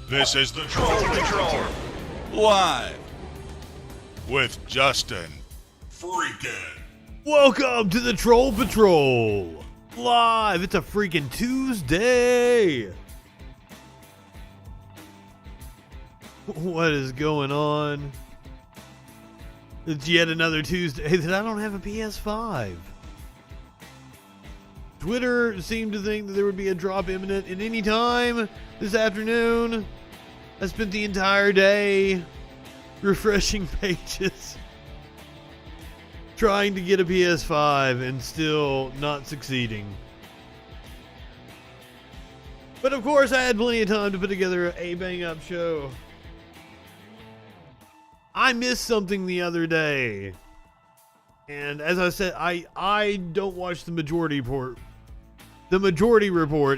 This is the Troll Patrol. Live. With Justin. FREAKIN. Welcome to the Troll Patrol. Live. It's a freaking Tuesday. What is going on? It's yet another Tuesday that I don't have a PS5. Twitter seemed to think that there would be a drop imminent at any time this afternoon. I spent the entire day refreshing pages, trying to get a PS5 and still not succeeding. But of course, I had plenty of time to put together a bang-up show. I missed something the other day. And as I said, I don't watch the majority report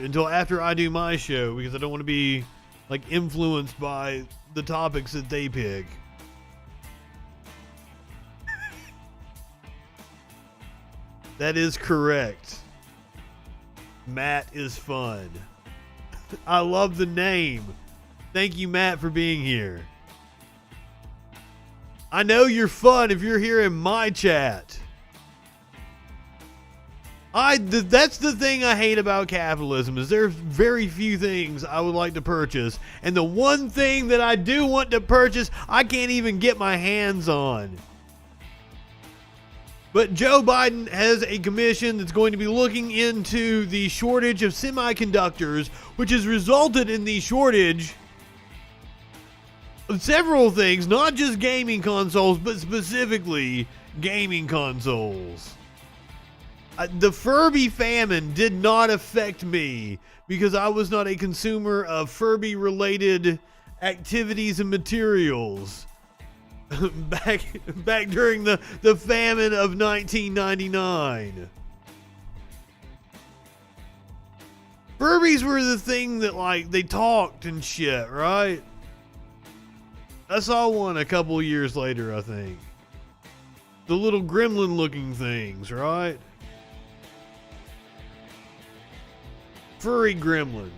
until after I do my show, because I don't want to be like influenced by the topics that they pick. That is correct. Matt is fun. I love the name. Thank you, Matt, for being here. I know you're fun if you're here in my chat. That's the thing I hate about capitalism, is there's very few things I would like to purchase. And the one thing that I do want to purchase, I can't even get my hands on. But Joe Biden has a commission that's going to be looking into the shortage of semiconductors, which has resulted in the shortage of several things, not just gaming consoles, but specifically gaming consoles. The Furby famine did not affect me because I was not a consumer of Furby-related activities and materials back during the famine of 1999. Furbies were the thing that, like, they talked and shit, right? I saw one a couple years later, I think. The little gremlin-looking things, right? Furry gremlins.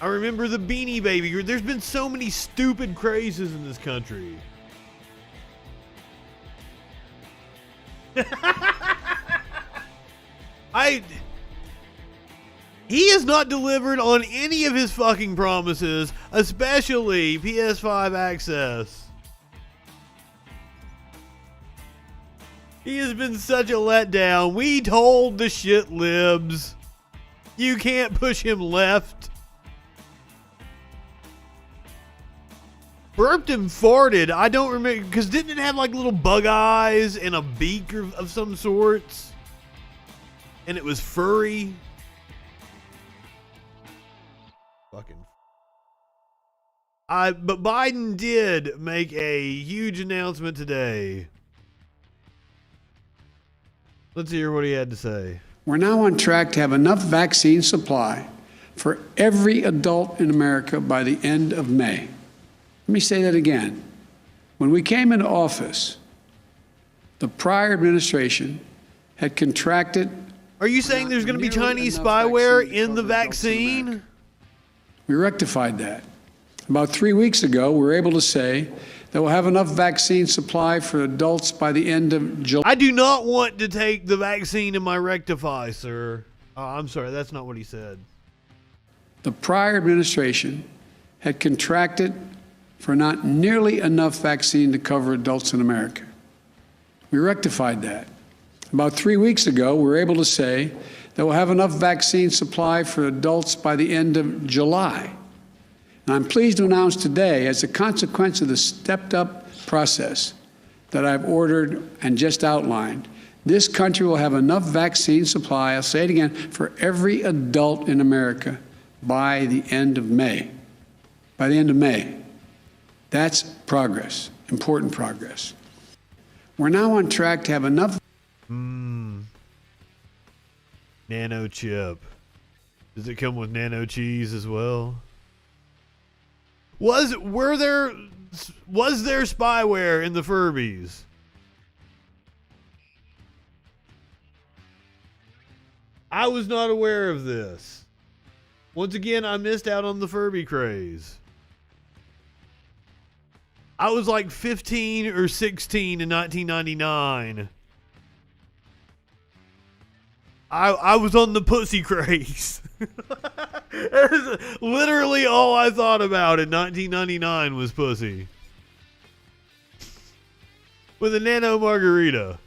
I remember the Beanie Baby. There's been so many stupid crazes in this country. He has not delivered on any of his fucking promises, especially PS5 access. He has been such a letdown. We told the shit libs, you can't push him left. Burped and farted. I don't remember, because didn't it have like little bug eyes and a beak of some sorts? And it was furry. But Biden did make a huge announcement today. Let's hear what he had to say. We're now on track to have enough vaccine supply for every adult in America by the end of May. Let me say that again. When we came into office, the prior administration had contracted. Are you saying there's going to be Chinese spyware in the vaccine? We rectified that. About 3 weeks ago, we were able to say that we'll have enough vaccine supply for adults by the end of July. I do not want to take the vaccine in my rectify, sir. I'm sorry, that's not what he said. The prior administration had contracted for not nearly enough vaccine to cover adults in America. We rectified that. About 3 weeks ago, we were able to say that we'll have enough vaccine supply for adults by the end of July. And I'm pleased to announce today, as a consequence of the stepped-up process that I've ordered and just outlined, this country will have enough vaccine supply, I'll say it again, for every adult in America by the end of May. By the end of May. That's progress, important progress. We're now on track to have enough. Nano chip. Does it come with nano cheese as well? Was there spyware in the Furbies? I was not aware of this. Once again, I missed out on the Furby craze. I was like 15 or 16 in 1999. I was on the pussy craze. That's literally all I thought about in 1999 was pussy. With a nano margarita.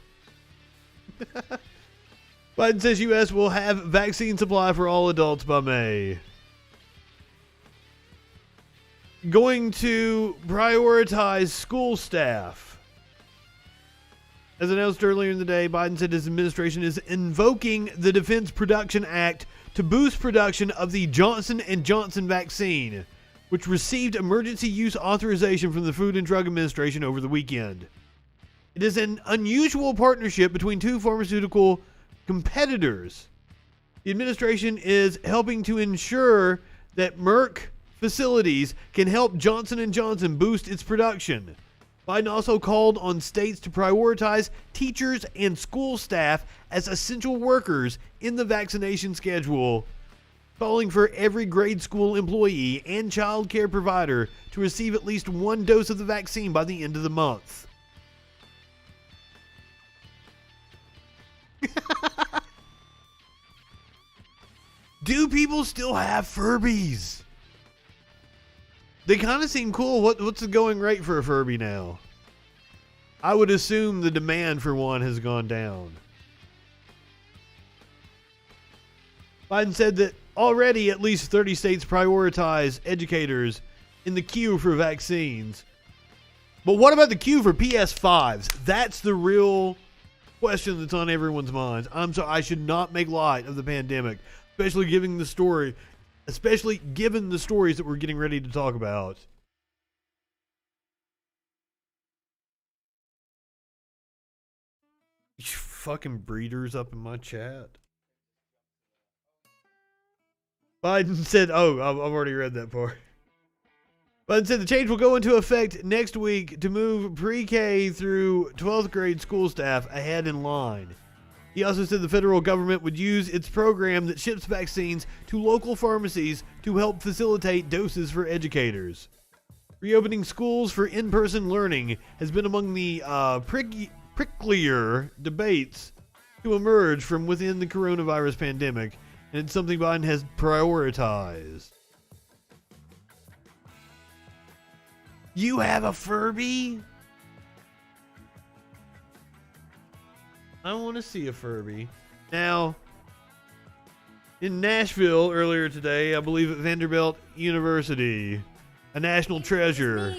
Biden says U.S. will have vaccine supply for all adults by May. Going to prioritize school staff. As announced earlier in the day, Biden said his administration is invoking the Defense Production Act to boost production of the Johnson & Johnson vaccine, which received emergency use authorization from the Food and Drug Administration over the weekend. It is an unusual partnership between two pharmaceutical competitors. The administration is helping to ensure that Merck facilities can help Johnson & Johnson boost its production. Biden also called on states to prioritize teachers and school staff as essential workers in the vaccination schedule, calling for every grade school employee and child care provider to receive at least one dose of the vaccine by the end of the month. Do people still have Furbies? They kind of seem cool. What's the going rate for a Furby now? I would assume the demand for one has gone down. Biden said that already at least 30 states prioritize educators in the queue for vaccines. But what about the queue for PS5s? That's the real question that's on everyone's minds. I'm sorry, I should not make light of the pandemic, especially given the stories that we're getting ready to talk about. You fucking breeders up in my chat. Biden said, I've already read that part. Biden said the change will go into effect next week to move pre-K through 12th grade school staff ahead in line. He also said the federal government would use its program that ships vaccines to local pharmacies to help facilitate doses for educators. Reopening schools for in-person learning has been among the pricklier debates to emerge from within the coronavirus pandemic, and it's something Biden has prioritized. You have a Furby? I want to see a Furby. Now, in Nashville earlier today, I believe at Vanderbilt University, a national treasure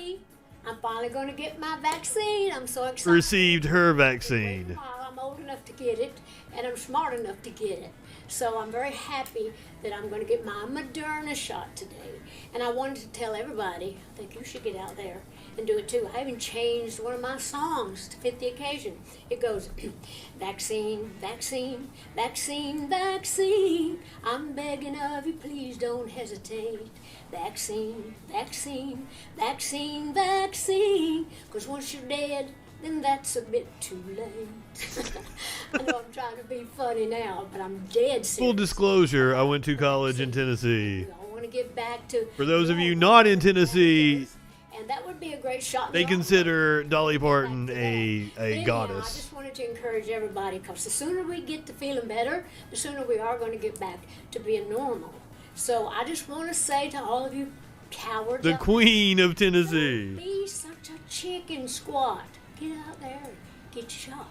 I'm finally going to get my vaccine. I'm so excited. Received her vaccine. I'm old enough to get it, and I'm smart enough to get it. So I'm very happy that I'm going to get my Moderna shot today. And I wanted to tell everybody, I think you should get out there and do it too. I even changed one of my songs to fit the occasion. It goes, vaccine, vaccine, vaccine, vaccine. I'm begging of you, please don't hesitate. Vaccine, vaccine, vaccine, vaccine. Because once you're dead, then that's a bit too late. I know I'm trying to be funny now, but I'm dead serious. Full disclosure, I went to college in Tennessee. I want to get back to... For those of you not in Tennessee, and that would be a great shot. they consider Dolly Parton a Anyhow, goddess. I just wanted to encourage everybody, because the sooner we get to feeling better, the sooner we are going to get back to being normal. So I just want to say to all of you cowards, The Queen of Tennessee. don't be such a chicken squat. Get out there and get shot.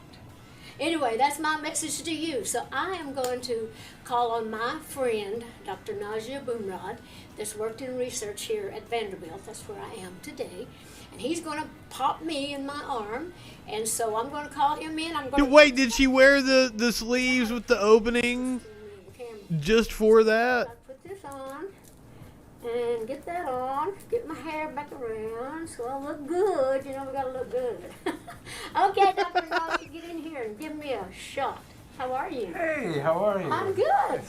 Anyway, that's my message to you. So I am going to call on my friend, Dr. Najia Boomrod, that's worked in research here at Vanderbilt. That's where I am today. And he's going to pop me in my arm. And so I'm going to call him in. I'm going to... Wait, did she wear the sleeves with the opening just for that? I put this on and get that on, get my hair back around so I look good. You know, we gotta look good. Okay, Dr. Najia, get in here and give me a shot. How are you? Hey, how are you? I'm good.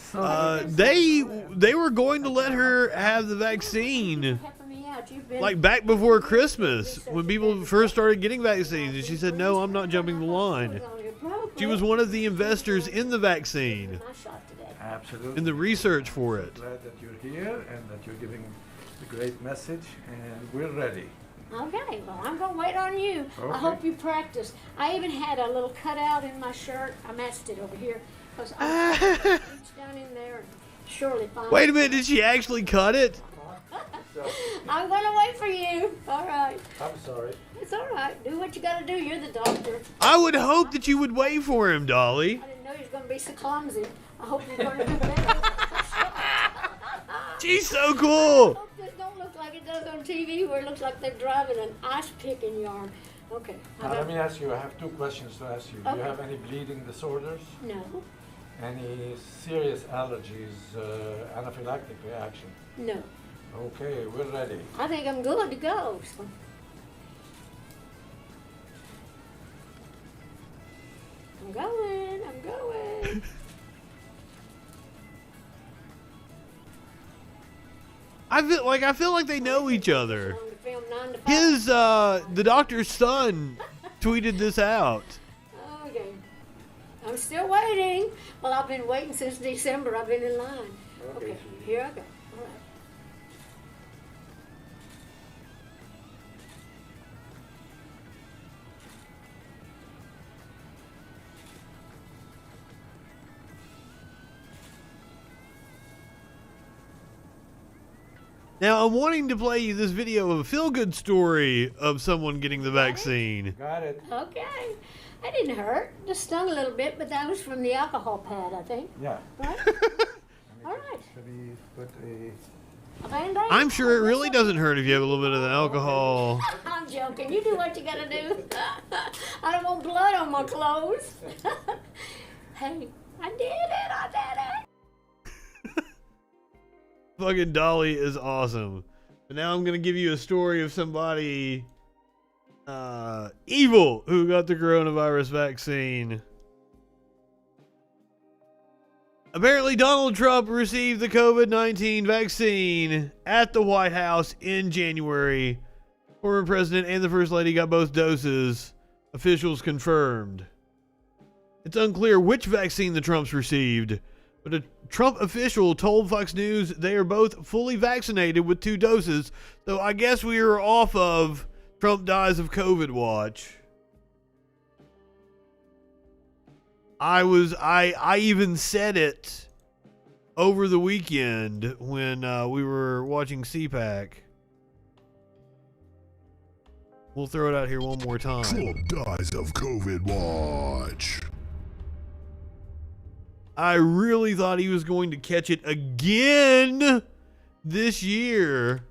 They were going to let her have the vaccine, Helping me out. You've been like back before Christmas, when people first started getting vaccines, and she said, "No, I'm not jumping the line." She was one of the investors in the vaccine. my shot today. Absolutely. in the research for it. Glad that you're here and that you're giving a great message, and we're ready. Okay, well, I'm going to wait on you. Okay. I hope you practice. I even had a little cutout in my shirt. I matched it over here. Because I reached down in there and surely found Wait a minute, did she actually cut it? I'm going to wait for you. All right. I'm sorry. It's all right. Do what you got to do. You're the doctor. I would hope that you would wait for him, Dolly. I didn't know you was going to be so clumsy. I hope you're going to do better. She's so cool. I hope this don't look like it does on TV where it looks like they're driving an ice pick in yarn. Okay. Now, let me ask you, I have 2 questions to ask you. Do Okay. you have any bleeding disorders? No. Any serious allergies, anaphylactic reaction? No. Okay, we're ready. I think I'm good to go. So. I'm going. I feel like they know each other. On the film 9 to 5. His the doctor's son tweeted this out. Okay. I'm still waiting. Well, I've been waiting since December. I've been in line. Okay, here I go. All right. Now, I'm wanting to play you this video of a feel-good story of someone getting the vaccine. Got it. Okay. That didn't hurt. Just stung a little bit, but that was from the alcohol pad, I think. Yeah. Right? All right. Should we put a... A Band-Aid? I'm sure it really doesn't hurt if you have a little bit of the alcohol. I'm joking. You do what you gotta do. I don't want blood on my clothes. Hey, I did it. I did it. Fucking Dolly is awesome. But now I'm going to give you a story of somebody evil who got the coronavirus vaccine. Apparently, Donald Trump received the COVID-19 vaccine at the White House in January. Former president and the First Lady got both doses, officials confirmed. It's unclear which vaccine the Trumps received, but a Trump official told Fox News they are both fully vaccinated with 2 doses, so I guess we are off of Trump dies of COVID watch. I even said it over the weekend when we were watching CPAC. We'll throw it out here one more time. Trump dies of COVID watch. I really thought he was going to catch it again this year.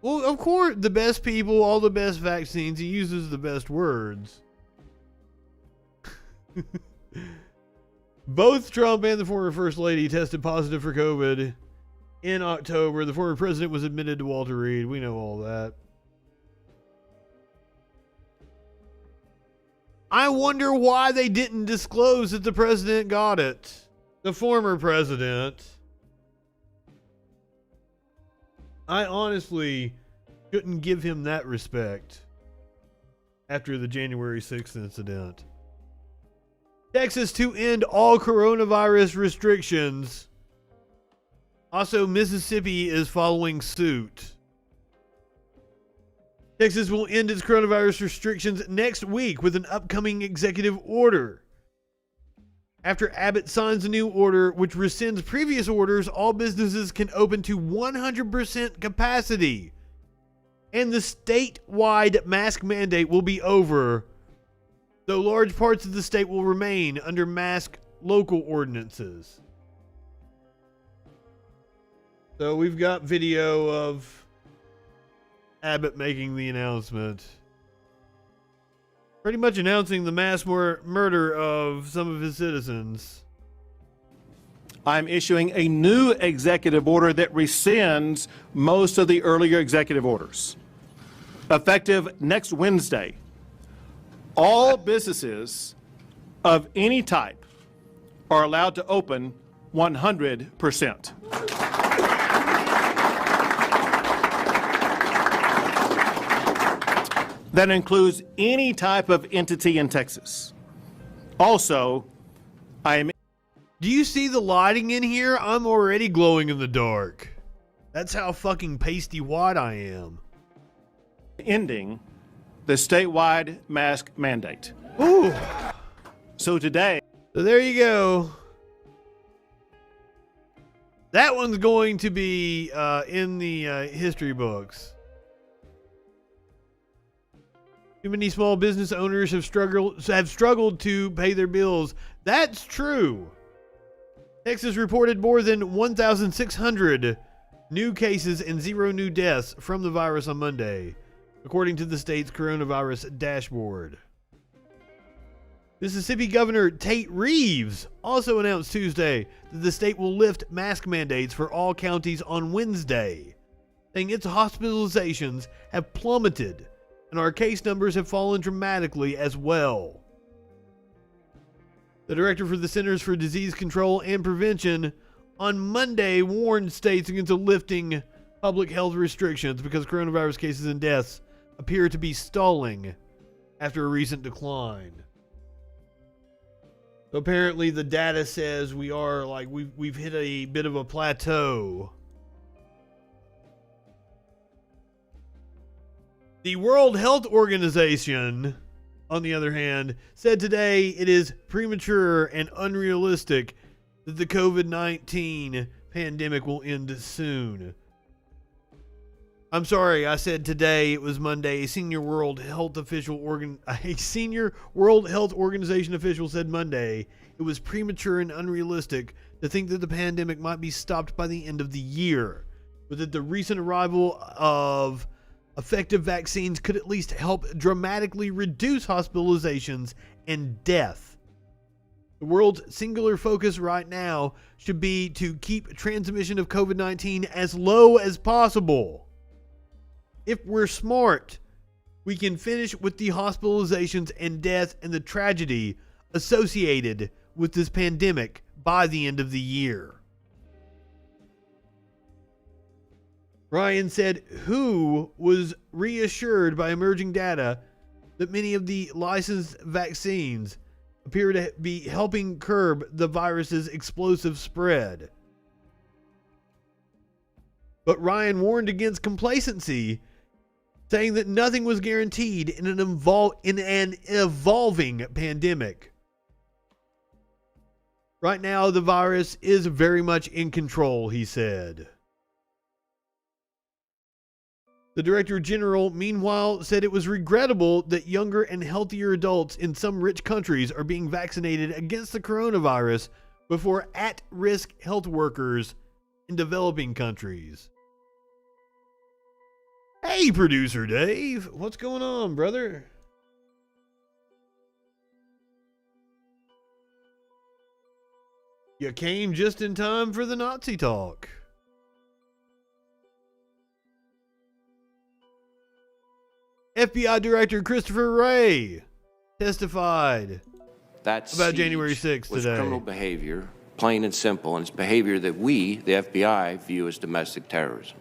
Well, of course, the best people, all the best vaccines, he uses the best words. Both Trump and the former First Lady tested positive for COVID in October. The former president was admitted to Walter Reed. We know all that. I wonder why they didn't disclose that the president got it. The former president. I honestly couldn't give him that respect after the January 6th incident. Texas to end all coronavirus restrictions. Also, Mississippi is following suit. Texas will end its coronavirus restrictions next week with an upcoming executive order. After Abbott signs a new order which rescinds previous orders, all businesses can open to 100% capacity. And the statewide mask mandate will be over, though large parts of the state will remain under mask local ordinances. So we've got video of Abbott making the announcement. Pretty much announcing the mass murder of some of his citizens. I'm issuing a new executive order that rescinds most of the earlier executive orders. Effective next Wednesday, all businesses of any type are allowed to open 100%. That includes any type of entity in Texas. Also, I am Do you see the lighting in here? I'm already glowing in the dark. That's how fucking pasty white I am. ending the statewide mask mandate. Ooh. So today, So there you go. That one's going to be in the history books. Too many small business owners have struggled to pay their bills. That's true. Texas reported more than 1,600 new cases and 0 new deaths from the virus on Monday, according to the state's coronavirus dashboard. Mississippi Governor Tate Reeves also announced Tuesday that the state will lift mask mandates for all counties on Wednesday, saying its hospitalizations have plummeted and our case numbers have fallen dramatically as well. The director for the Centers for Disease Control and Prevention on Monday warned states against lifting public health restrictions because coronavirus cases and deaths appear to be stalling after a recent decline. So apparently the data says we've hit a bit of a plateau. The World Health Organization, on the other hand, said today it is premature and unrealistic that the COVID-19 pandemic will end soon. I'm sorry, I said today, it was Monday. A senior World Health Organization official said Monday it was premature and unrealistic to think that the pandemic might be stopped by the end of the year, but that the recent arrival of effective vaccines could at least help dramatically reduce hospitalizations and death. The world's singular focus right now should be to keep transmission of COVID-19 as low as possible. If we're smart, we can finish with the hospitalizations and death and the tragedy associated with this pandemic by the end of the year. Ryan said WHO was reassured by emerging data that many of the licensed vaccines appear to be helping curb the virus's explosive spread. But Ryan warned against complacency, saying that nothing was guaranteed in an evolving pandemic. Right now, the virus is very much in control, he said. The Director General, meanwhile, said it was regrettable that younger and healthier adults in some rich countries are being vaccinated against the coronavirus before at-risk health workers in developing countries. Hey, Producer Dave, what's going on, brother? You came just in time for the Nazi talk. FBI Director Christopher Wray testified about January 6th was today. Criminal behavior, plain and simple, and it's behavior that we, the FBI, view as domestic terrorism.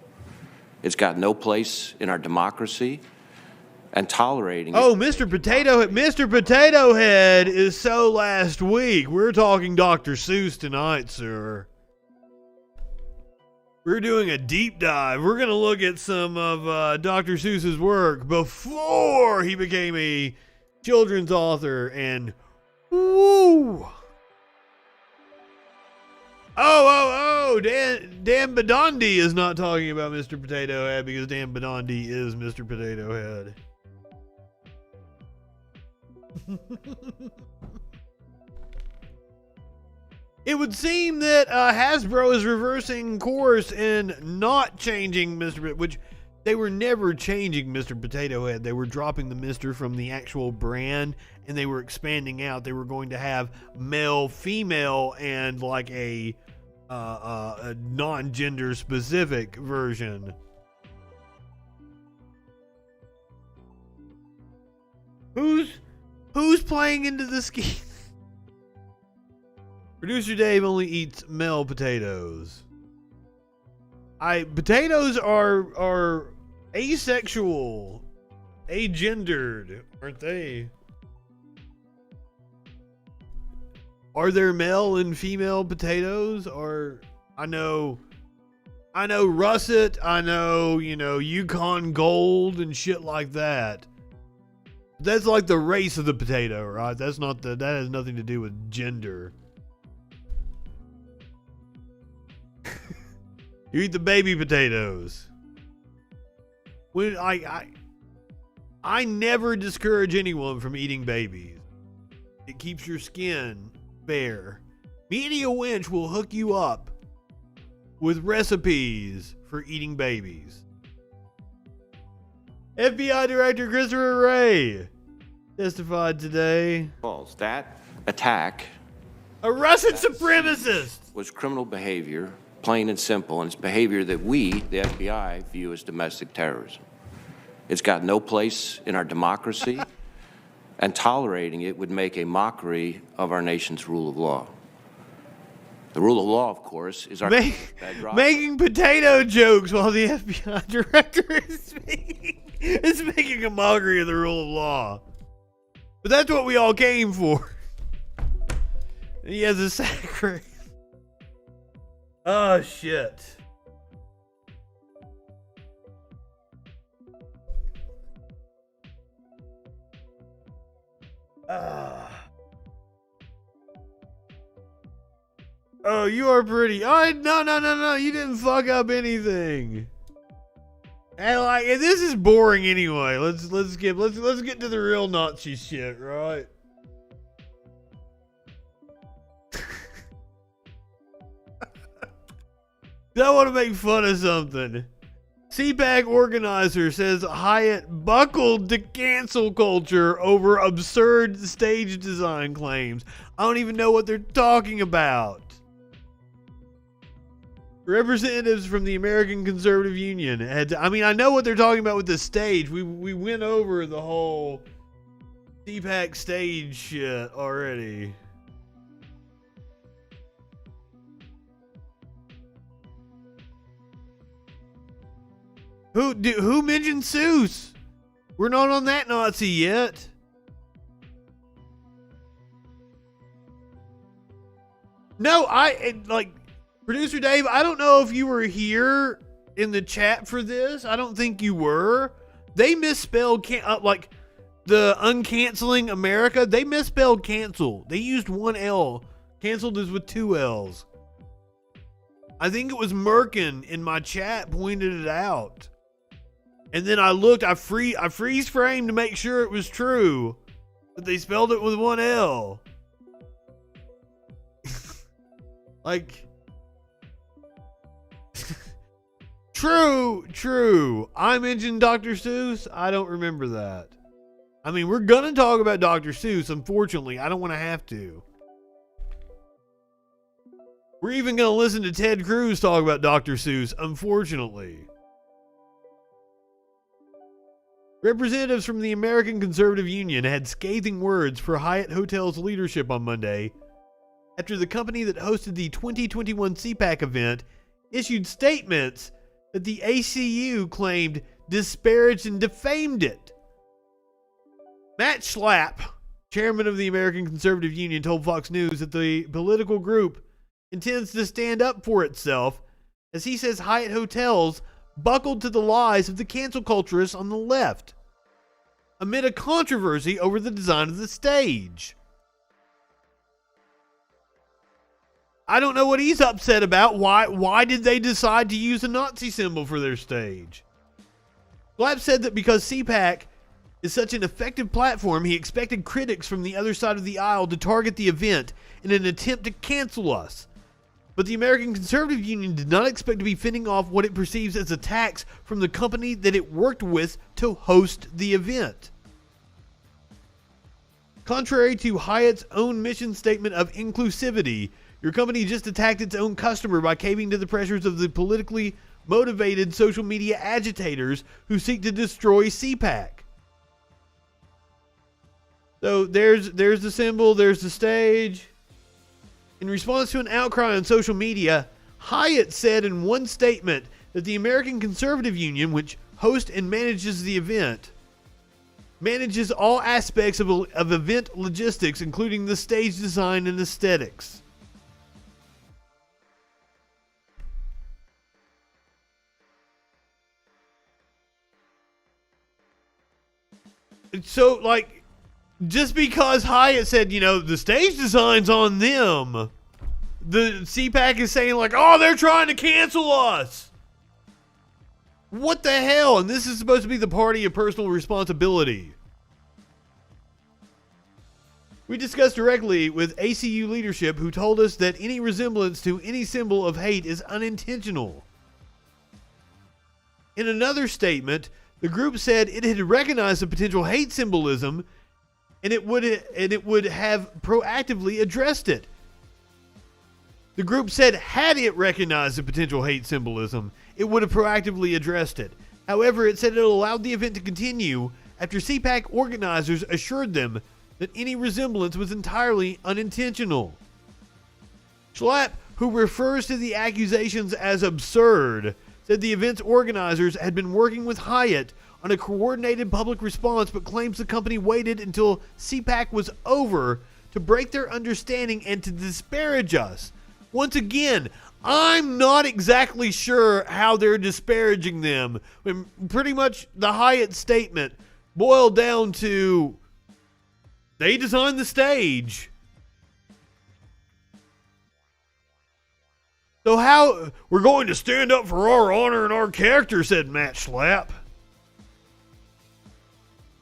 It's got no place in our democracy, and tolerating Oh, Mr. Potato Head is so last week. We're talking Dr. Seuss tonight, sir. We're doing a deep dive. We're going to look at some of Dr. Seuss's work before he became a children's author. And, woo! Dan Bedondi is not talking about Mr. Potato Head because Dan Bedondi is Mr. Potato Head. It would seem that Hasbro is reversing course and not changing Mr. Which they were never changing Mr. Potato Head. They were dropping the Mr. from the actual brand and they were expanding out. They were going to have male, female, and like a non-gender specific version. Who's playing into the scheme? Producer Dave only eats male potatoes. Potatoes are asexual, agendered, aren't they? Are there male and female potatoes? Or I know russet, I know, Yukon Gold and shit like that. That's like the race of the potato, right? That has nothing to do with gender. You eat the baby potatoes. When I never discourage anyone from eating babies. It keeps your skin bare. Media Winch will hook you up with recipes for eating babies. FBI Director Christopher Wray testified today. That attack, A Russian supremacist, was criminal behavior, plain and simple, and it's behavior that we, the FBI, view as domestic terrorism. It's got no place in our democracy, and tolerating it would make a mockery of our nation's rule of law. The rule of law, of course, is our bedrock. Making potato jokes while the FBI director is making a mockery of the rule of law. But that's what we all came for. And he has a sack race. Oh, shit. Oh, you are pretty. Oh, no. You didn't fuck up anything. And this is boring anyway. Let's get to the real Nazi shit, right? I want to make fun of something. CPAC organizer says Hyatt buckled to cancel culture over absurd stage design claims. I don't even know what they're talking about. Representatives from the American Conservative Union I know what they're talking about with the stage. We went over the whole CPAC stage shit already. Who mentioned Seuss? We're not on that Nazi yet. No, Producer Dave, I don't know if you were here in the chat for this. I don't think you were. They misspelled the uncanceling America. They misspelled cancel. They used one L. Canceled is with two L's. I think it was Merkin in my chat pointed it out. And then I looked, I freeze framed to make sure it was true. But they spelled it with one L. True. I mentioned Dr. Seuss. I don't remember that. I mean, we're going to talk about Dr. Seuss. Unfortunately, I don't want to have to. We're even going to listen to Ted Cruz talk about Dr. Seuss. Unfortunately. Representatives from the American Conservative Union had scathing words for Hyatt Hotels leadership on Monday after the company that hosted the 2021 CPAC event issued statements that the ACU claimed disparaged and defamed it. Matt Schlapp, chairman of the American Conservative Union, told Fox News that the political group intends to stand up for itself, as he says Hyatt Hotels buckled to the lies of the cancel culturists on the left amid a controversy over the design of the stage. I don't know what he's upset about. Why did they decide to use a Nazi symbol for their stage? Glapp said that because CPAC is such an effective platform, he expected critics from the other side of the aisle to target the event in an attempt to cancel us. But the American Conservative Union did not expect to be fending off what it perceives as attacks from the company that it worked with to host the event. Contrary to Hyatt's own mission statement of inclusivity, your company just attacked its own customer by caving to the pressures of the politically motivated social media agitators who seek to destroy CPAC. So there's the symbol, there's the stage. In response to an outcry on social media, Hyatt said in one statement that the American Conservative Union, which hosts and manages the event, manages all aspects of event logistics, including the stage design and aesthetics. So, like, just because Hyatt said, you know, the stage design's on them, the CPAC is saying, like, oh, they're trying to cancel us. What the hell? And this is supposed to be the party of personal responsibility. We discussed directly with ACU leadership, who told us that any resemblance to any symbol of hate is unintentional. In another statement, the group said it had recognized the potential hate symbolism and it would have proactively addressed it. The group said had it recognized the potential hate symbolism, it would have proactively addressed it. However, it said it allowed the event to continue after CPAC organizers assured them that any resemblance was entirely unintentional. Schlapp, who refers to the accusations as absurd, said the event's organizers had been working with Hyatt on a coordinated public response, but claims the company waited until CPAC was over to break their understanding and to disparage us. Once again, I'm not exactly sure how they're disparaging them. When pretty much the Hyatt statement boiled down to they designed the stage. So how we're going to stand up for our honor and our character, said Matt Schlapp.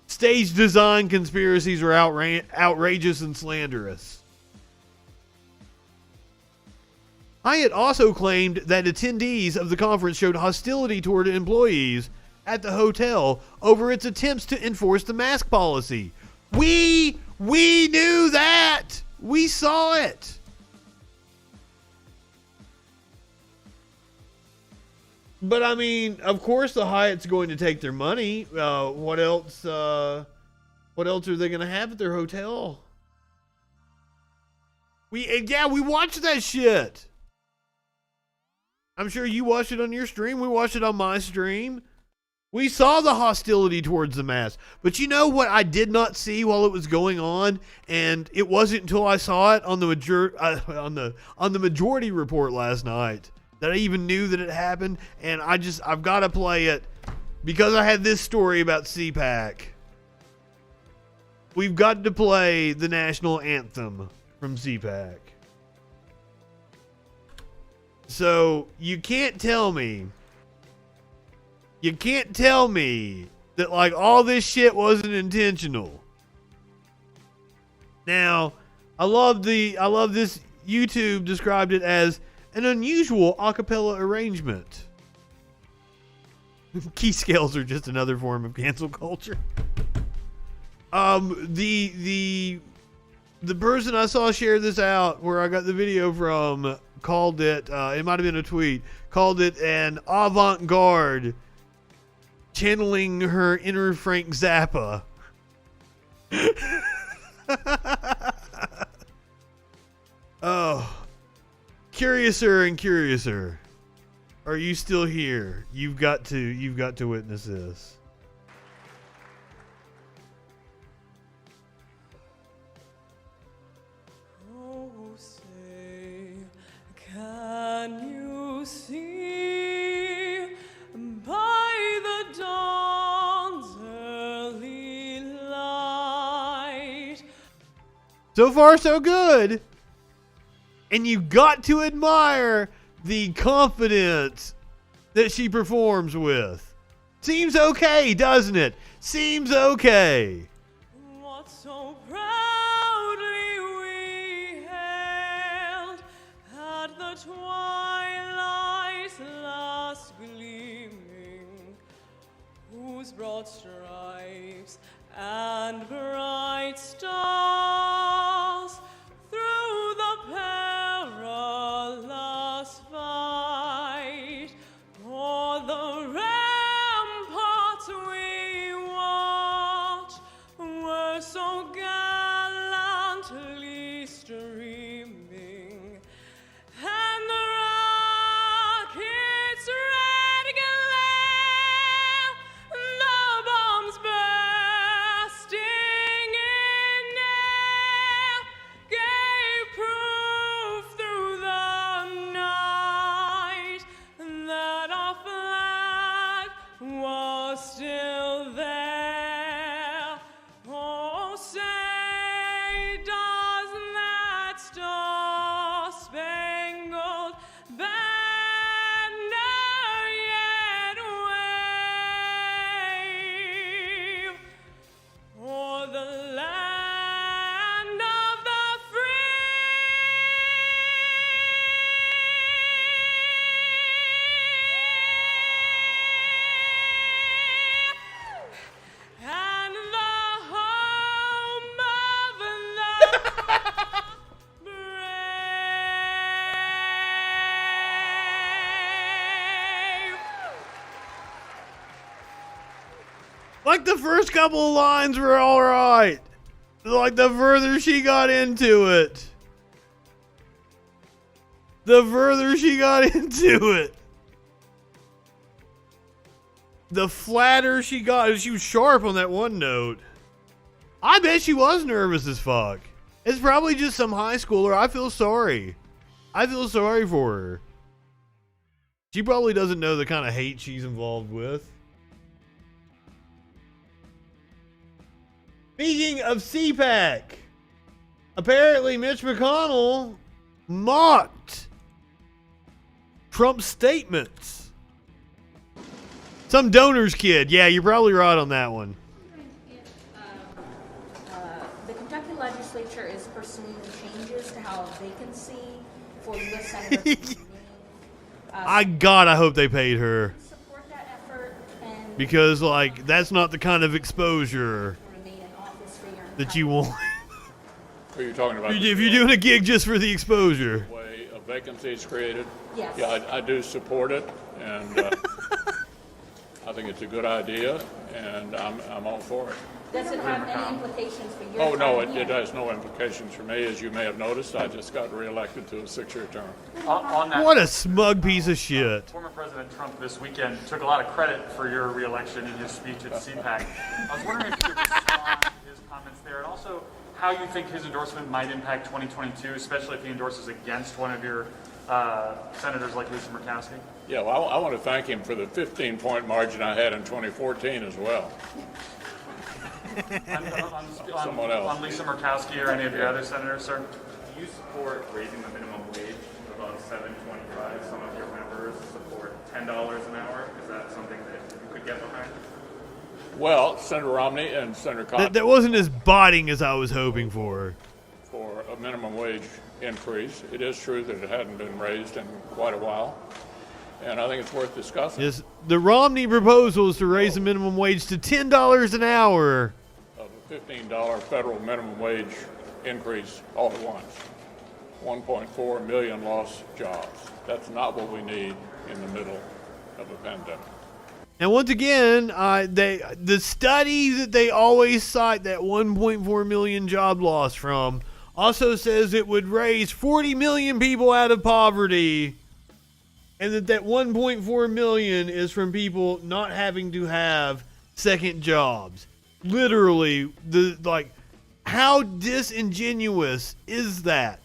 Stage design conspiracies are outrageous and slanderous. Hyatt also claimed that attendees of the conference showed hostility toward employees at the hotel over its attempts to enforce the mask policy. We knew that. We saw it. But I mean, of course, the Hyatt's going to take their money. What else? What else are they going to have at their hotel? We watched that shit. I'm sure you watched it on your stream. We watched it on my stream. We saw the hostility towards the mask. But you know what I did not see while it was going on, and it wasn't until I saw it on the majority report last night that I even knew that it happened. And I've got to play it because I had this story about CPAC. We've got to play the national anthem from CPAC. So you can't tell me that like all this shit wasn't intentional. Now, I love this YouTube described it as an unusual a cappella arrangement. Key scales are just another form of cancel culture. The person I saw share this out where I got the video from called it, it might have been a tweet, called it an avant-garde channeling her inner Frank Zappa. Oh, curiouser and curiouser. Are you still here? You've got to witness this. Can you see by the dawn's early light? So far, so good. And you got to admire the confidence that she performs with. Seems okay, doesn't it? Seems okay. What so proudly we hailed at the twilight's last gleaming, whose broad stripes and bright stars through the perilous fight o'er the ramparts we watched were so gallantly streaming, and the rocket's red glare, the bombs bursting Like the first couple of lines were all right. Like the further she got into it. The further she got into it. The flatter she got. She was sharp on that one note. I bet she was nervous as fuck. It's probably just some high schooler. I feel sorry. I feel sorry for her. She probably doesn't know the kind of hate she's involved with. Speaking of CPAC, apparently Mitch McConnell mocked Trump's statements. Some donor's kid. Yeah, you're probably right on that one. The Kentucky legislature is pursuing changes to how vacancy for U.S. senators. I hope they paid her. Support that effort and Because, like, that's not the kind of exposure remain in office for your that you want. Are you talking about If you're doing a gig just for the exposure. the way a vacancy is created? Yes. Yeah, I do support it, and I think it's a good idea, and I'm all for it. Does it have any implications for your Oh, no, time it here? has no implications for me. As you may have noticed, I just got reelected to a 6-year term. On that, What a smug piece of shit. former President Trump this weekend took a lot of credit for your reelection in his speech at CPAC. I was wondering if you could respond to his comments there, and also how you think his endorsement might impact 2022, especially if he endorses against one of your senators like Lisa Murkowski. Yeah, well, I want to thank him for the 15-point margin I had in 2014 as well. Someone else. On Lisa Murkowski or any of your other senators, sir? Do you support raising the minimum wage above $7.25? Some of your members support $10 an hour. Is that something that you could get behind? Well, Senator Romney and Senator Cox That wasn't as biting as I was hoping for. for a minimum wage increase. It is true that it hadn't been raised in quite a while, and I think it's worth discussing. Yes, the Romney proposal is to raise the minimum wage to $10 an hour. Of a $15 federal minimum wage increase all at once. 1.4 million lost jobs. That's not what we need in the middle of a pandemic. And once again, the study that they always cite that 1.4 million job loss from also says it would raise 40 million people out of poverty, and that 1.4 million is from people not having to have second jobs. Literally, how disingenuous is that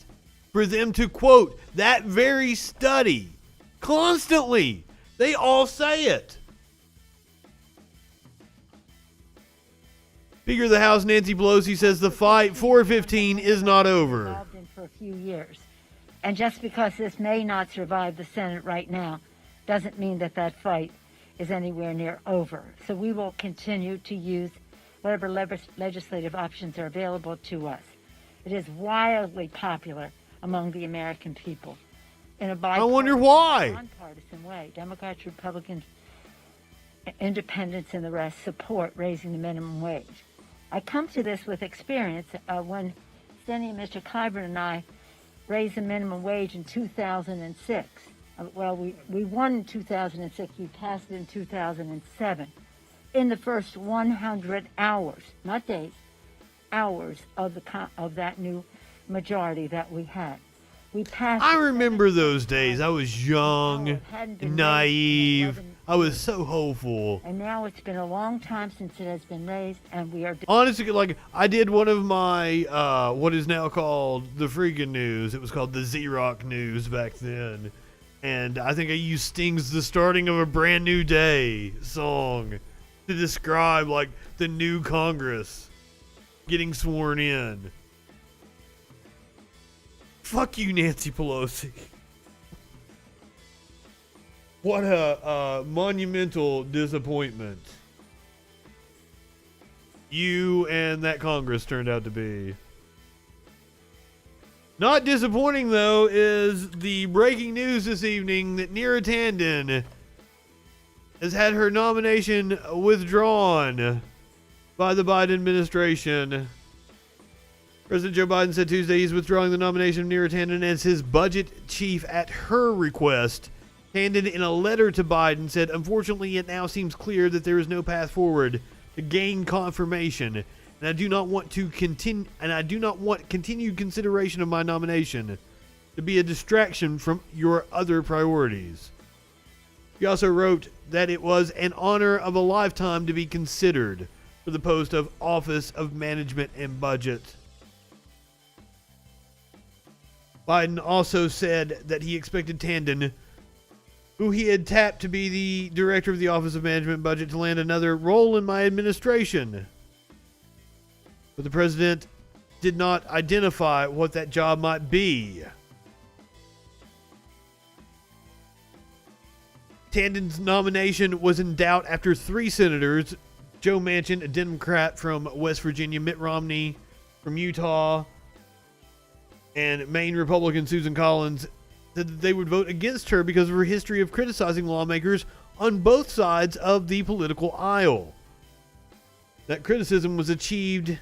for them to quote that very study constantly? They all say it. Speaker of the House Nancy Pelosi says the fight for 15 is not over. Involved in for a few years. And just because this may not survive the Senate right now doesn't mean that that fight is anywhere near over. So we will continue to use whatever legislative options are available to us. It is wildly popular among the American people. In a wonder why. nonpartisan way. Democrats, Republicans, independents, and the rest support raising the minimum wage. I come to this with experience. When Senator Mr. Clyburn and I raised the minimum wage in 2006. We won in 2006. We passed it in 2007. In the first 100 hours, not days, hours of that new majority that we had. We passed. I remember those days. I was young, naive. I was so hopeful. And now it's been a long time since it has been raised, and we are... Honestly, like, I did one of my, what is now called the FREAKIN News. It was called the Z-Rock News back then. And I think I used Sting's The Starting of a Brand New Day song to describe, like, the new Congress getting sworn in. Fuck you, Nancy Pelosi. What a monumental disappointment you and that Congress turned out to be. Not disappointing, though, is the breaking news this evening that Neera Tanden has had her nomination withdrawn by the Biden administration. President Joe Biden said Tuesday he's withdrawing the nomination of Neera Tanden as his budget chief at her request. Tanden, in a letter to Biden, said, "Unfortunately, it now seems clear that there is no path forward to gain confirmation, and I do not want continued consideration of my nomination to be a distraction from your other priorities. He also wrote that it was an honor of a lifetime to be considered for the post of Office of Management and Budget. Biden also said that he expected Tandon, who he had tapped to be the director of the Office of Management and Budget, to land another role in my administration. But the president did not identify what that job might be. Tandon's nomination was in doubt after 3 senators, Joe Manchin, a Democrat from West Virginia, Mitt Romney from Utah, and Maine Republican Susan Collins, said that they would vote against her because of her history of criticizing lawmakers on both sides of the political aisle. That criticism was achieved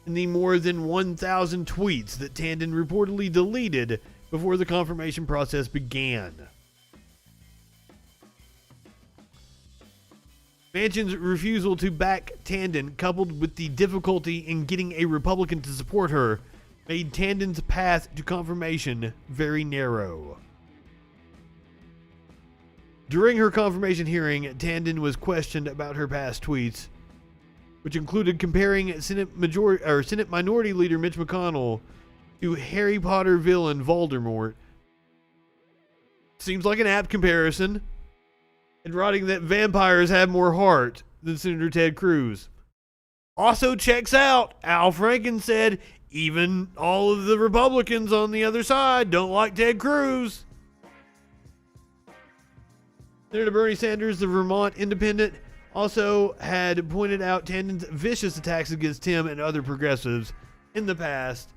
in the more than 1,000 tweets that Tandon reportedly deleted before the confirmation process began. Manchin's refusal to back Tandon, coupled with the difficulty in getting a Republican to support her, made Tandon's path to confirmation very narrow. During her confirmation hearing, Tandon was questioned about her past tweets, which included comparing Senate Minority Leader Mitch McConnell to Harry Potter villain Voldemort. Seems like an apt comparison. And writing that vampires have more heart than Senator Ted Cruz. Also checks out. Al Franken said even all of the Republicans on the other side don't like Ted Cruz. Senator Bernie Sanders, the Vermont Independent, also had pointed out Tandon's vicious attacks against him and other progressives in the past,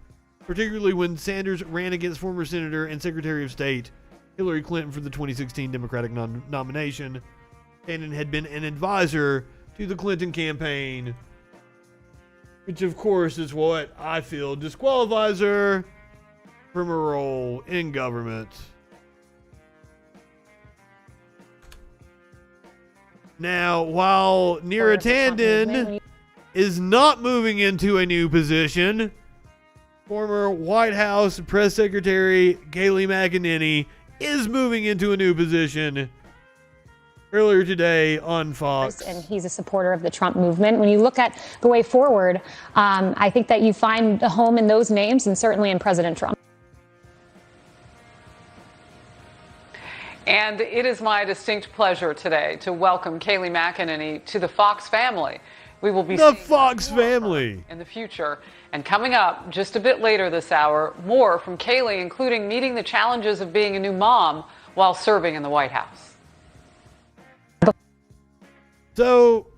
particularly when Sanders ran against former Senator and Secretary of State Hillary Clinton for the 2016 Democratic nomination. Tandon had been an advisor to the Clinton campaign, which of course is what I feel disqualifies her from a role in government. Now, while Neera Tandon is not moving into a new position, former White House Press Secretary Kayleigh McEnany is moving into a new position earlier today on Fox. And he's a supporter of the Trump movement. When you look at the way forward, I think that you find a home in those names and certainly in President Trump. And it is my distinct pleasure today to welcome Kayleigh McEnany to the Fox family. We will be the Fox family in the future. And coming up just a bit later this hour, more from Kayleigh, including meeting the challenges of being a new mom while serving in the White House. So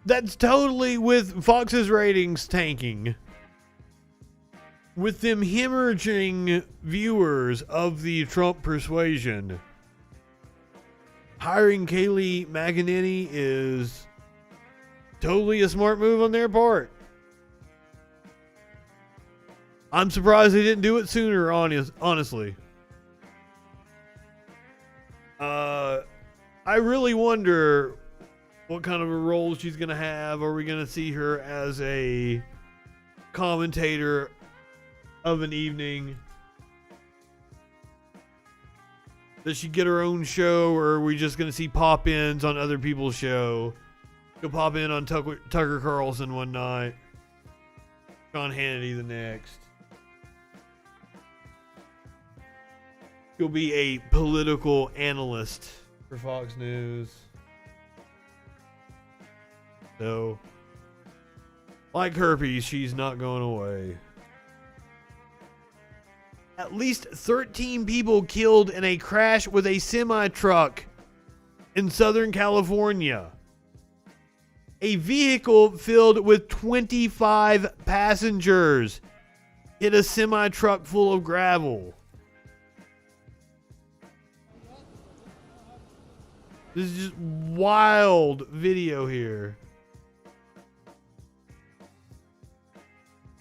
that's totally with Fox's ratings tanking, with them hemorrhaging viewers of the Trump persuasion. Hiring Kayleigh McEnany is totally a smart move on their part. I'm surprised they didn't do it sooner, honestly. I really wonder what kind of a role she's going to have. Are we going to see her as a commentator of an evening? Does she get her own show, or are we just going to see pop-ins on other people's show? She'll pop in on Tucker Carlson one night, Sean Hannity the next. She'll be a political analyst for Fox News. So, like herpes, she's not going away. At least 13 people killed in a crash with a semi-truck in Southern California. A vehicle filled with 25 passengers hit a semi-truck full of gravel. This is just wild video here.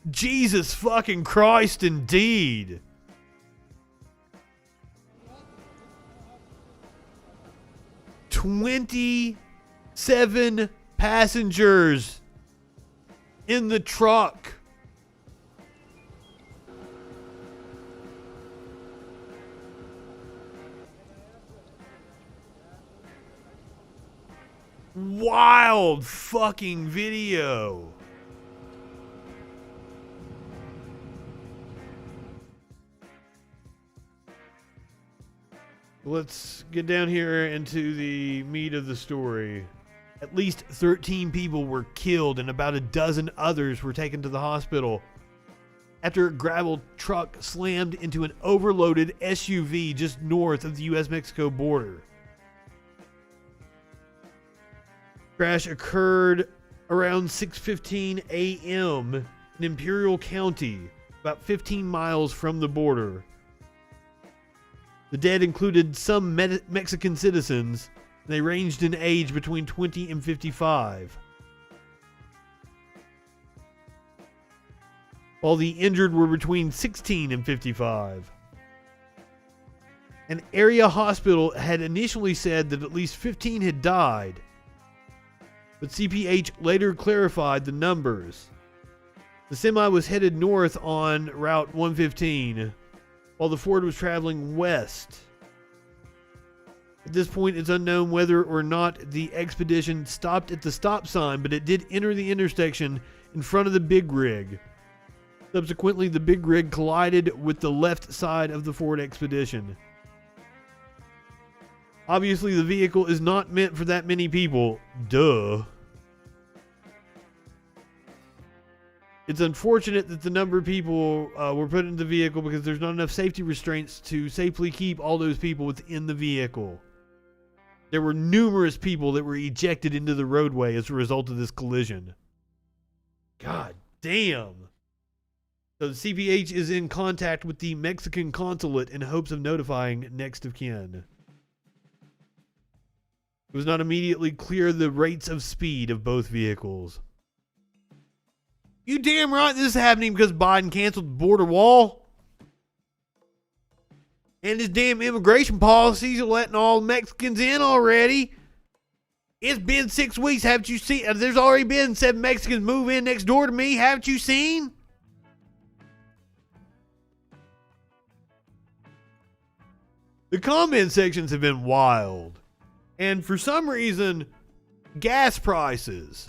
Jesus fucking Christ, indeed. $27 passengers in the truck. Wild fucking video. Let's get down here into the meat of the story. At least 13 people were killed and about a dozen others were taken to the hospital after a gravel truck slammed into an overloaded SUV just north of the U.S.-Mexico border. Crash occurred around 6:15 a.m. in Imperial County, about 15 miles from the border. The dead included some Mexican citizens. They ranged in age between 20 and 55. While the injured were between 16 and 55. An area hospital had initially said that at least 15 had died, but CPH later clarified the numbers. The semi was headed north on Route 115, while the Ford was traveling west. At this point, it's unknown whether or not the expedition stopped at the stop sign, but it did enter the intersection in front of the big rig. Subsequently, the big rig collided with the left side of the Ford Expedition. Obviously, the vehicle is not meant for that many people. Duh. It's unfortunate that the number of people were put in the vehicle because there's not enough safety restraints to safely keep all those people within the vehicle. There were numerous people that were ejected into the roadway as a result of this collision. God damn. So the CPH is in contact with the Mexican consulate in hopes of notifying next of kin. It was not immediately clear the rates of speed of both vehicles. You damn right this is happening because Biden canceled the border wall. And his damn immigration policies are letting all Mexicans in already. It's been 6 weeks. Haven't you seen? There's already been 7 Mexicans move in next door to me. Haven't you seen? The comment sections have been wild. And for some reason, gas prices.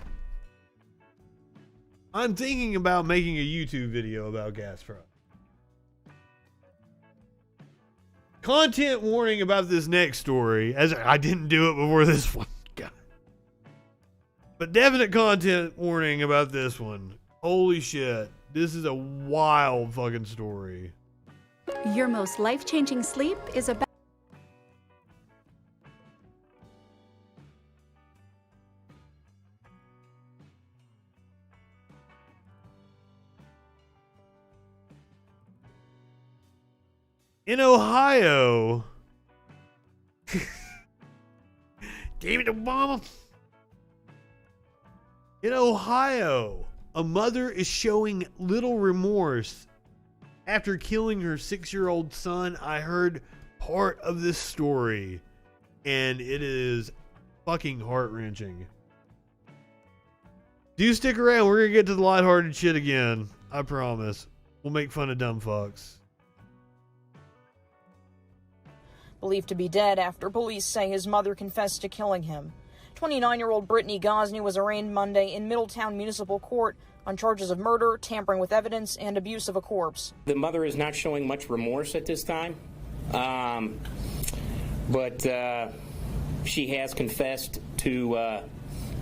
I'm thinking about making a YouTube video about gas prices. Content warning about this next story, as I didn't do it before this one. God. But definite content warning about this one. Holy shit. This is a wild fucking story. Your most life-changing sleep is about... In Ohio, damn it, Obama. In Ohio, a mother is showing little remorse after killing her 6-year-old son. I heard part of this story, and it is fucking heart-wrenching. Do stick around. We're going to get to the lighthearted shit again. I promise. We'll make fun of dumb fucks. Believed to be dead after police say his mother confessed to killing him. 29-year-old Brittany Gosney was arraigned Monday in Middletown Municipal Court on charges of murder, tampering with evidence, and abuse of a corpse. The mother is not showing much remorse at this time, but she has confessed to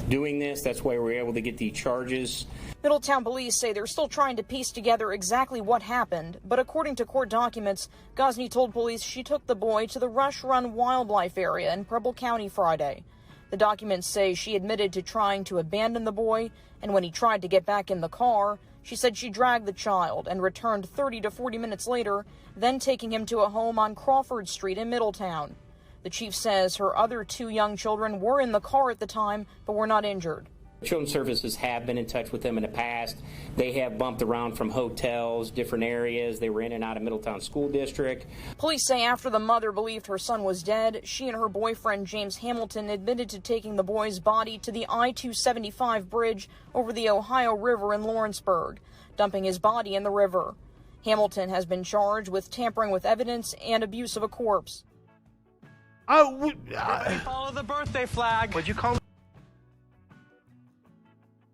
doing this. That's why we're able to get the charges. Middletown police say they're still trying to piece together exactly what happened, but according to court documents, Gosney told police she took the boy to the Rush Run Wildlife Area in Preble County Friday. The documents say she admitted to trying to abandon the boy, and when he tried to get back in the car, she said she dragged the child and returned 30 to 40 minutes later, then taking him to a home on Crawford Street in Middletown. The chief says her other 2 young children were in the car at the time, but were not injured. Children's Services have been in touch with them in the past. They have bumped around from hotels, different areas. They were in and out of Middletown School District. Police say after the mother believed her son was dead, she and her boyfriend James Hamilton admitted to taking the boy's body to the I-275 bridge over the Ohio River in Lawrenceburg, dumping his body in the river. Hamilton has been charged with tampering with evidence and abuse of a corpse. Follow the birthday flag. What'd you call?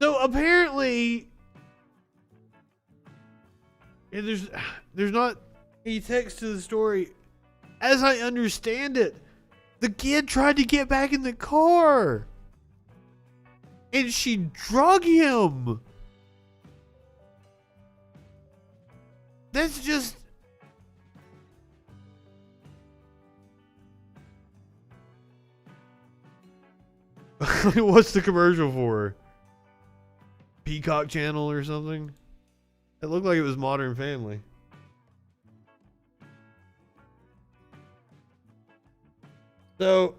So apparently, there's not any text to the story. As I understand it, the kid tried to get back in the car, and she drug him. That's just... What's the commercial for? Peacock Channel or something? It looked like it was Modern Family. So,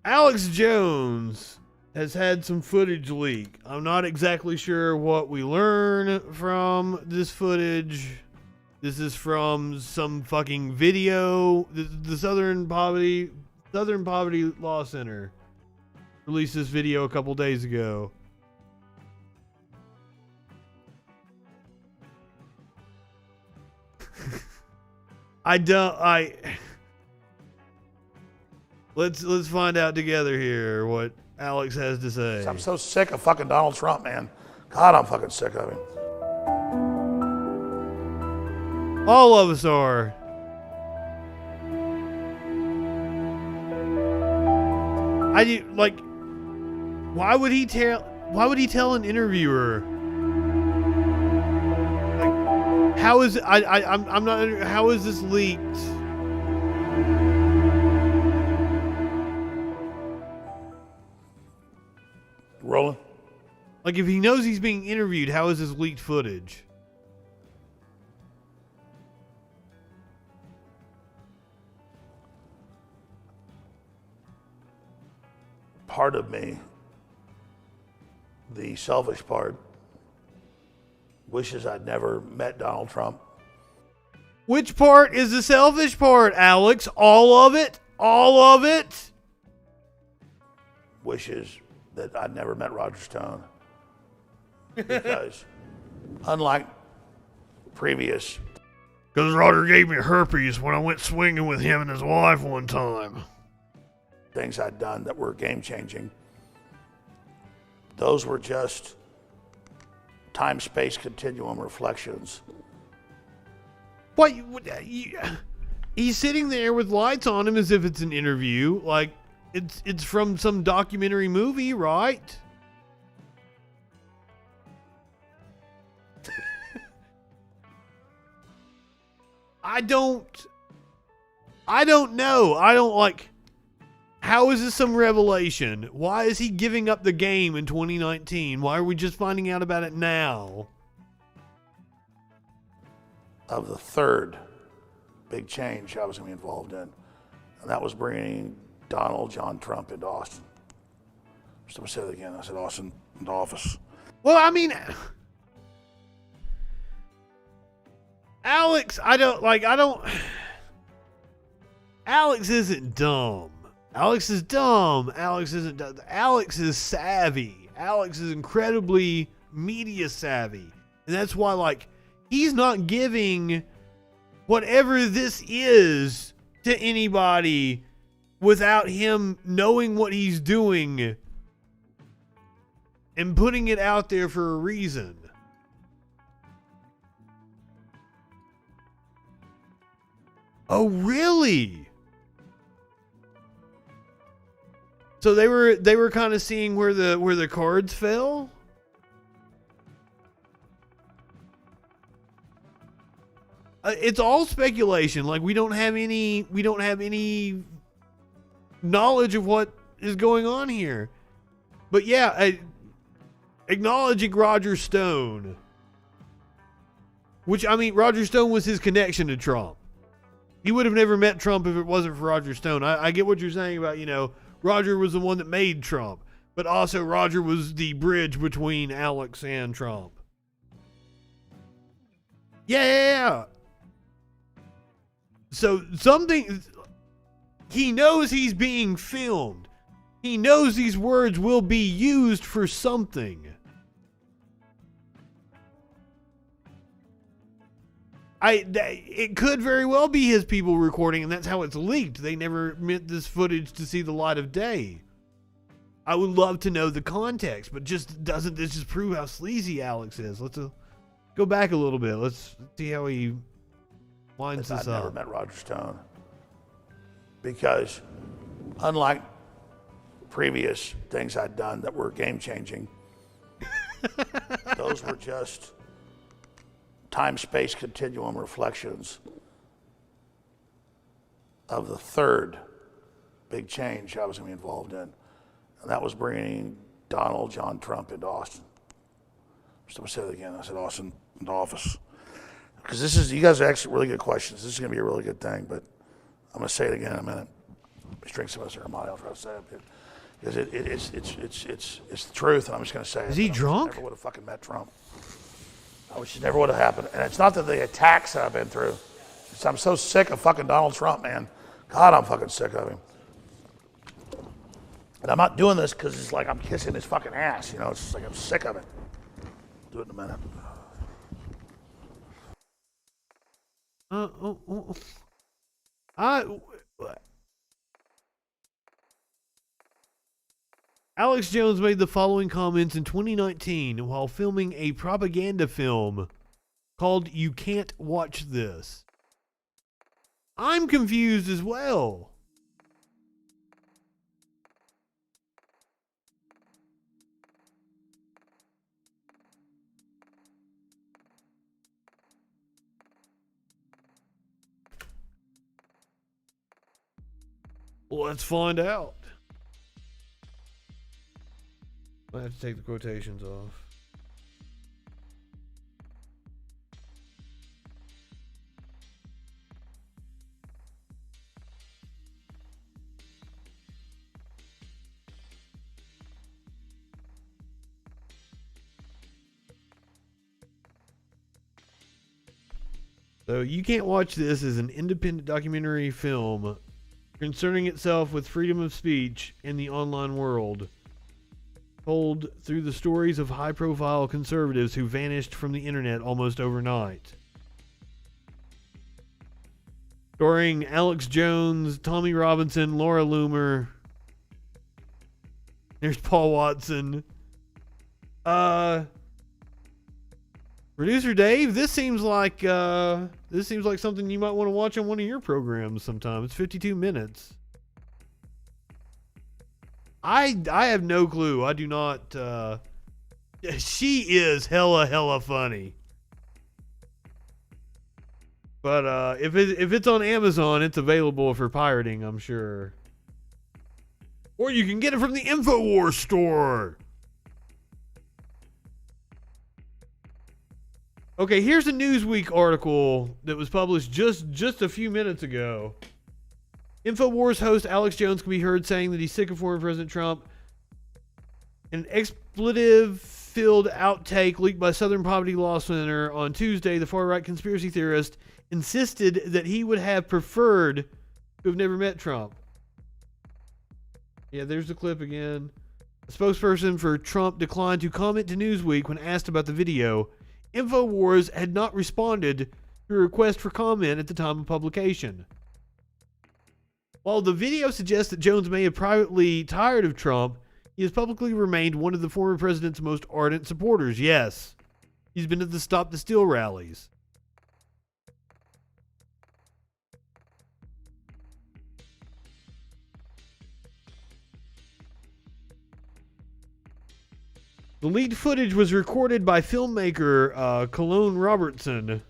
Alex Jones has had some footage leak. I'm not exactly sure what we learn from this footage. This is from some fucking video. The Southern Poverty Law Center released this video a couple days ago. Let's find out together here what Alex has to say. I'm so sick of fucking Donald Trump, man. God, I'm fucking sick of him. All of us are. Why would he tell an interviewer? Like, how is how is this leaked? Rolling. Like, if he knows he's being interviewed, how is this leaked footage? Part of me, the selfish part, wishes I'd never met Donald Trump. Which part is the selfish part, Alex? All of it? All of it? Wishes that I'd never met Roger Stone. Because unlike previous... Because Roger gave me herpes when I went swinging with him and his wife one time. Things I'd done that were game-changing. Those were just time-space continuum reflections. What? He's sitting there with lights on him as if it's an interview. Like, it's from some documentary movie, right? I don't know. How is this some revelation? Why is he giving up the game in 2019? Why are we just finding out about it now? Of the third big change I was going to be involved in. And that was bringing Donald John Trump into Austin. So I'm going to say that again. I said Austin into office. Well, I mean, Alex, Alex isn't dumb. Alex is dumb. Alex isn't dumb. Alex is savvy. Alex is incredibly media savvy. And that's why, he's not giving whatever this is to anybody without him knowing what he's doing and putting it out there for a reason. Oh, really? So they were kind of seeing where the cards fell? It's all speculation. We don't have any knowledge of what is going on here. But yeah, acknowledging Roger Stone, which, Roger Stone was his connection to Trump. He would have never met Trump if it wasn't for Roger Stone. I get what you're saying about, Roger was the one that made Trump, but also Roger was the bridge between Alex and Trump. Yeah. So he knows he's being filmed. He knows these words will be used for something. It could very well be his people recording, and that's how it's leaked. They never meant this footage to see the light of day. I would love to know the context, but doesn't this just prove how sleazy Alex is? Let's go back a little bit. Let's see how he winds this up. I never met Roger Stone because, unlike previous things I'd done that were game-changing, those were just time-space continuum reflections of the third big change I was going to be involved in. And that was bringing Donald John Trump into Austin. I'm going to say that again. I said Austin into office. Because you guys are actually really good questions. This is going to be a really good thing, but I'm going to say it again in a minute. Let's drink some of this Armani. I'll try to say it. Because it's the truth, and I'm just going to say it. Is he drunk? I never would have fucking met Trump. I wish it never would have happened. And it's not that the attacks that I've been through. I'm so sick of fucking Donald Trump, man. God, I'm fucking sick of him. And I'm not doing this because it's like I'm kissing his fucking ass. It's just like I'm sick of it. Do it in a minute. Alex Jones made the following comments in 2019 while filming a propaganda film called You Can't Watch This. I'm confused as well. Let's find out. I have to take the quotations off. So You Can't Watch This is an independent documentary film concerning itself with freedom of speech in the online world, told through the stories of high-profile conservatives who vanished from the internet almost overnight. Starring Alex Jones, Tommy Robinson, Laura Loomer. There's Paul Watson. Producer Dave, this seems like something you might want to watch on one of your programs sometime. It's 52 minutes. I have no clue. I do not. She is hella funny. But if it's on Amazon, it's available for pirating, I'm sure. Or you can get it from the InfoWars store. Okay, here's a Newsweek article that was published just a few minutes ago. InfoWars host Alex Jones can be heard saying that he's sick of former President Trump. An expletive-filled outtake leaked by Southern Poverty Law Center on Tuesday, the far-right conspiracy theorist insisted that he would have preferred to have never met Trump. Yeah, there's the clip again. A spokesperson for Trump declined to comment to Newsweek when asked about the video. InfoWars had not responded to a request for comment at the time of publication. While the video suggests that Jones may have privately tired of Trump, he has publicly remained one of the former president's most ardent supporters. Yes, he's been at the Stop the Steal rallies. The leaked footage was recorded by filmmaker Cologne Robertson,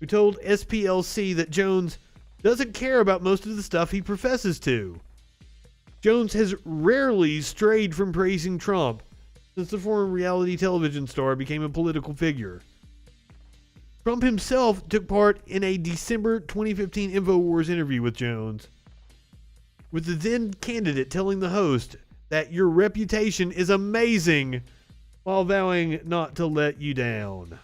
who told SPLC that Jones doesn't care about most of the stuff he professes to. Jones has rarely strayed from praising Trump since the former reality television star became a political figure. Trump himself took part in a December 2015 InfoWars interview with Jones, with the then candidate telling the host that your reputation is amazing while vowing not to let you down.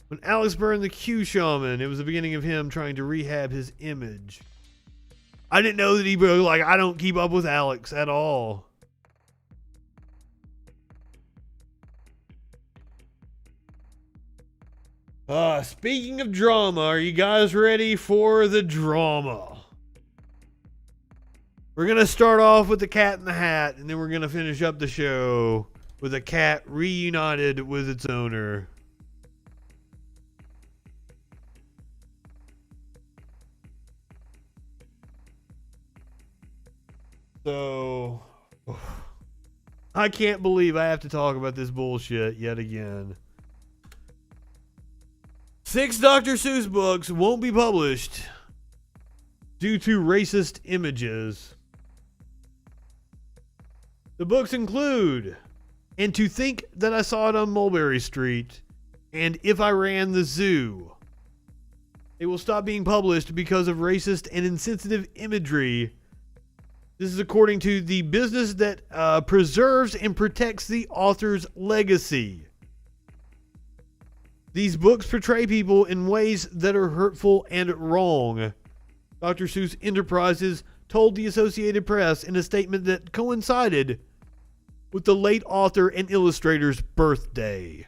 When Alex burned the Q shaman, it was the beginning of him trying to rehab his image. I didn't know that he was like, I don't keep up with Alex at all. Speaking of drama, are you guys ready for the drama? We're going to start off with the Cat in the Hat, and then we're going to finish up the show with a cat reunited with its owner. So, I can't believe I have to talk about this bullshit yet again. 6 Dr. Seuss books won't be published due to racist images. The books include And to Think That I Saw It on Mulberry Street and If I Ran the Zoo. They will stop being published because of racist and insensitive imagery. This is according to the business that preserves and protects the author's legacy. These books portray people in ways that are hurtful and wrong. Dr. Seuss Enterprises told the Associated Press in a statement that coincided with the late author and illustrator's birthday.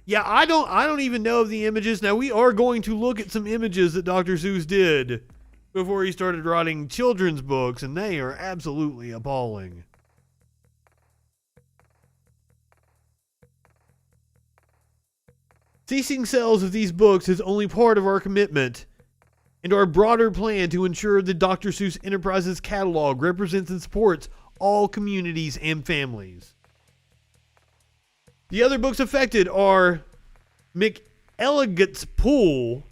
Yeah, I don't even know of the images. Now, we are going to look at some images that Dr. Seuss did before he started writing children's books, and they are absolutely appalling. Ceasing sales of these books is only part of our commitment and our broader plan to ensure that Dr. Seuss Enterprises catalog represents and supports all communities and families. The other books affected are McElligot's Pool,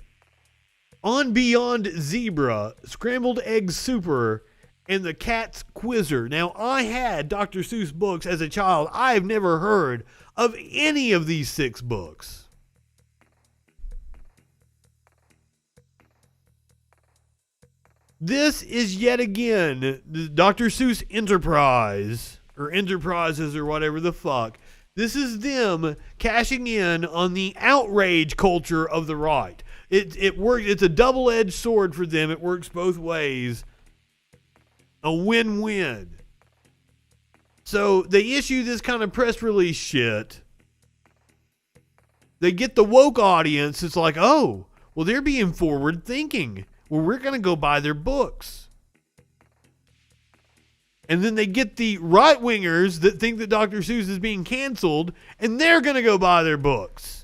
On Beyond Zebra, Scrambled Egg Super, and The Cat's Quizzer. Now, I had Dr. Seuss books as a child. I have never heard of any of these 6 books. This is yet again the Dr. Seuss Enterprise, or Enterprises, or whatever the fuck. This is them cashing in on the outrage culture of the right. It works. It's a double-edged sword for them. It works both ways. A win-win. So they issue this kind of press release shit. They get the woke audience. It's like, oh, well, they're being forward-thinking. Well, we're going to go buy their books. And then they get the right-wingers that think that Dr. Seuss is being canceled, and they're going to go buy their books.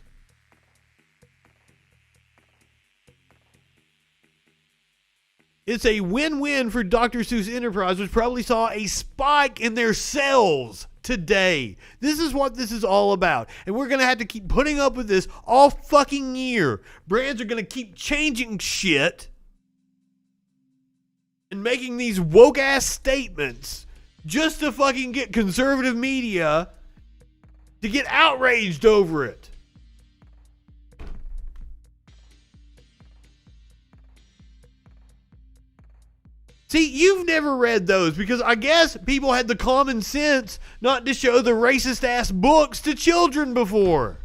It's a win-win for Dr. Seuss Enterprise, which probably saw a spike in their sales today. This is what this is all about. And we're going to have to keep putting up with this all fucking year. Brands are going to keep changing shit and making these woke-ass statements just to fucking get conservative media to get outraged over it. See, you've never read those because I guess people had the common sense not to show the racist-ass books to children before.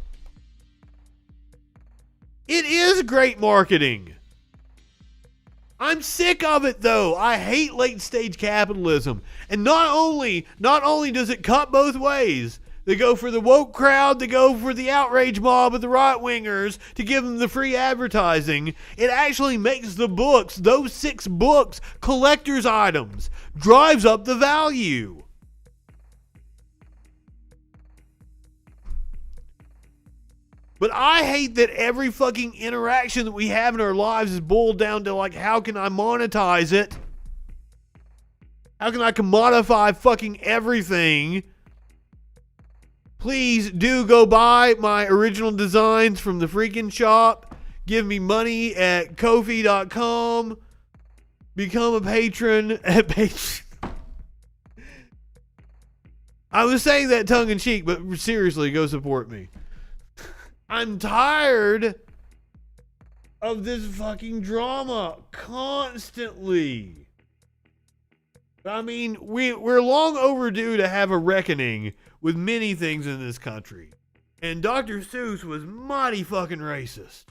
It is great marketing. I'm sick of it, though. I hate late-stage capitalism. And not only does it cut both ways, they go for the woke crowd, they go for the outrage mob of the right-wingers to give them the free advertising. It actually makes the books, those 6 books, collector's items, drives up the value. But I hate that every fucking interaction that we have in our lives is boiled down to, like, how can I monetize it? How can I commodify fucking everything? Please do go buy my original designs from the FREAKIN shop. Give me money at Ko-fi.com. become a patron at Patreon. I was saying that tongue in cheek, but seriously, go support me. I'm tired of this fucking drama constantly. I mean, we're long overdue to have a reckoning with many things in this country. And Dr. Seuss was mighty fucking racist.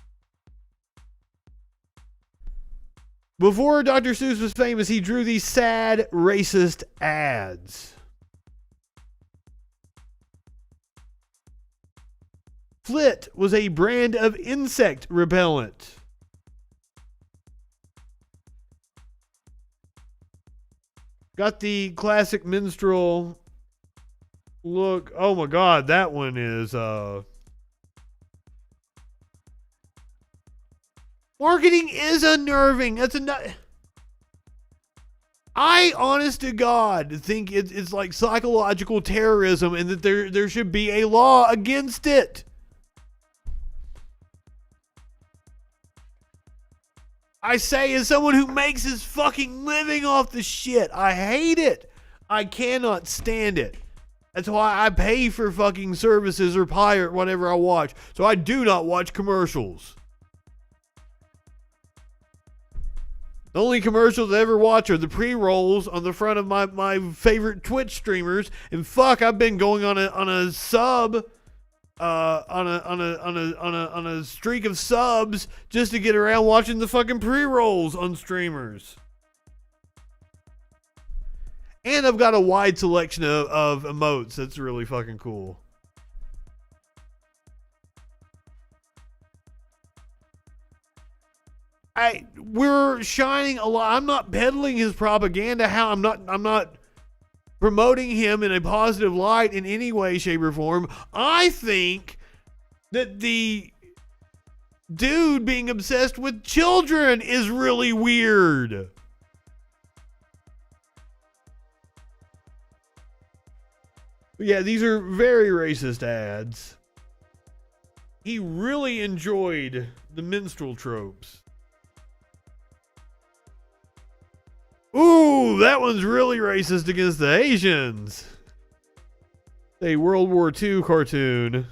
Before Dr. Seuss was famous, he drew these sad, racist ads. Flit was a brand of insect repellent. Got the classic minstrel look. Oh my God, that one is marketing is unnerving. That's I, honest to God, think it's like psychological terrorism, and that there should be a law against it. I say, as someone who makes his fucking living off the shit, I hate it. I cannot stand it. That's why I pay for fucking services or pirate whatever I watch. So I do not watch commercials. The only commercials I ever watch are the pre-rolls on the front of my favorite Twitch streamers. And fuck, I've been going on a sub. On a streak of subs just to get around watching the fucking pre-rolls on streamers. And I've got a wide selection of emotes. That's really fucking cool. We're shining a lot. I'm not peddling his propaganda. I'm not promoting him in a positive light in any way, shape, or form. I think that the dude being obsessed with children is really weird. But yeah, these are very racist ads. He really enjoyed the minstrel tropes. Ooh, that one's really racist against the Asians. A World War II cartoon.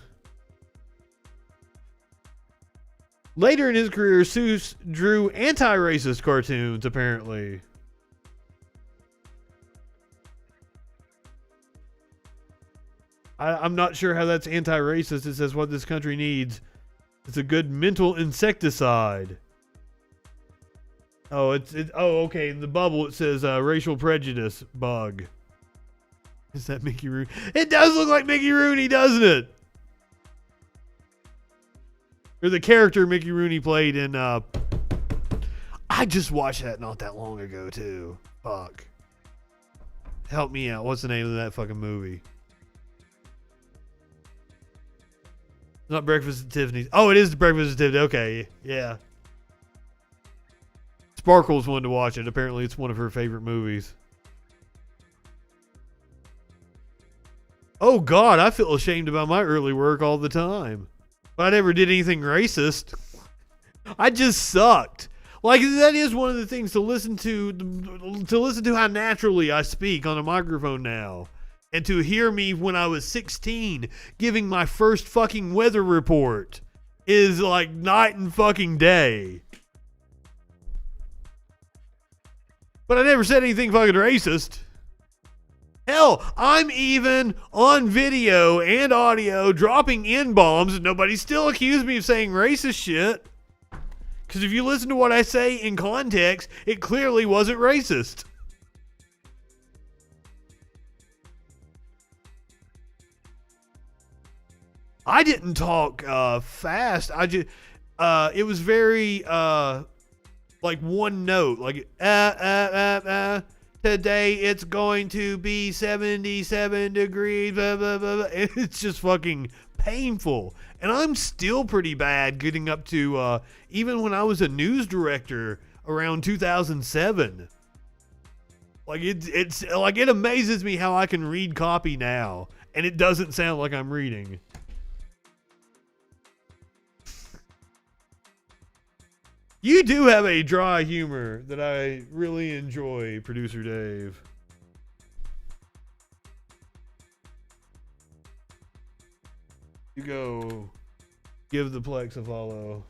Later in his career, Seuss drew anti-racist cartoons, apparently. I'm not sure how that's anti-racist. It says what this country needs. It's a good mental insecticide. Oh, okay. In the bubble, it says racial prejudice bug. Is that Mickey Rooney? It does look like Mickey Rooney, doesn't it? Or the character Mickey Rooney played in. I just watched that not that long ago too. Fuck. Help me out. What's the name of that fucking movie? Not Breakfast at Tiffany's. Oh, it is the Breakfast at Tiffany's. Okay, yeah. Sparkles wanted to watch it. Apparently, it's one of her favorite movies. Oh, God, I feel ashamed about my early work all the time. But I never did anything racist. I just sucked. Like, that is one of the things to listen to how naturally I speak on a microphone now. And to hear me when I was 16 giving my first fucking weather report is like night and fucking day. But I never said anything fucking racist. Hell, I'm even on video and audio dropping N-bombs and nobody still accused me of saying racist shit. Because if you listen to what I say in context, it clearly wasn't racist. I didn't talk fast. I just it was very like one note, like today it's going to be 77 degrees, blah, blah, blah, blah. It's just fucking painful. And I'm still pretty bad getting up to even when I was a news director around 2007. Like it's like it amazes me how I can read copy now and it doesn't sound like I'm reading. You do have a dry humor that I really enjoy, Producer Dave. You go give the Plex a follow.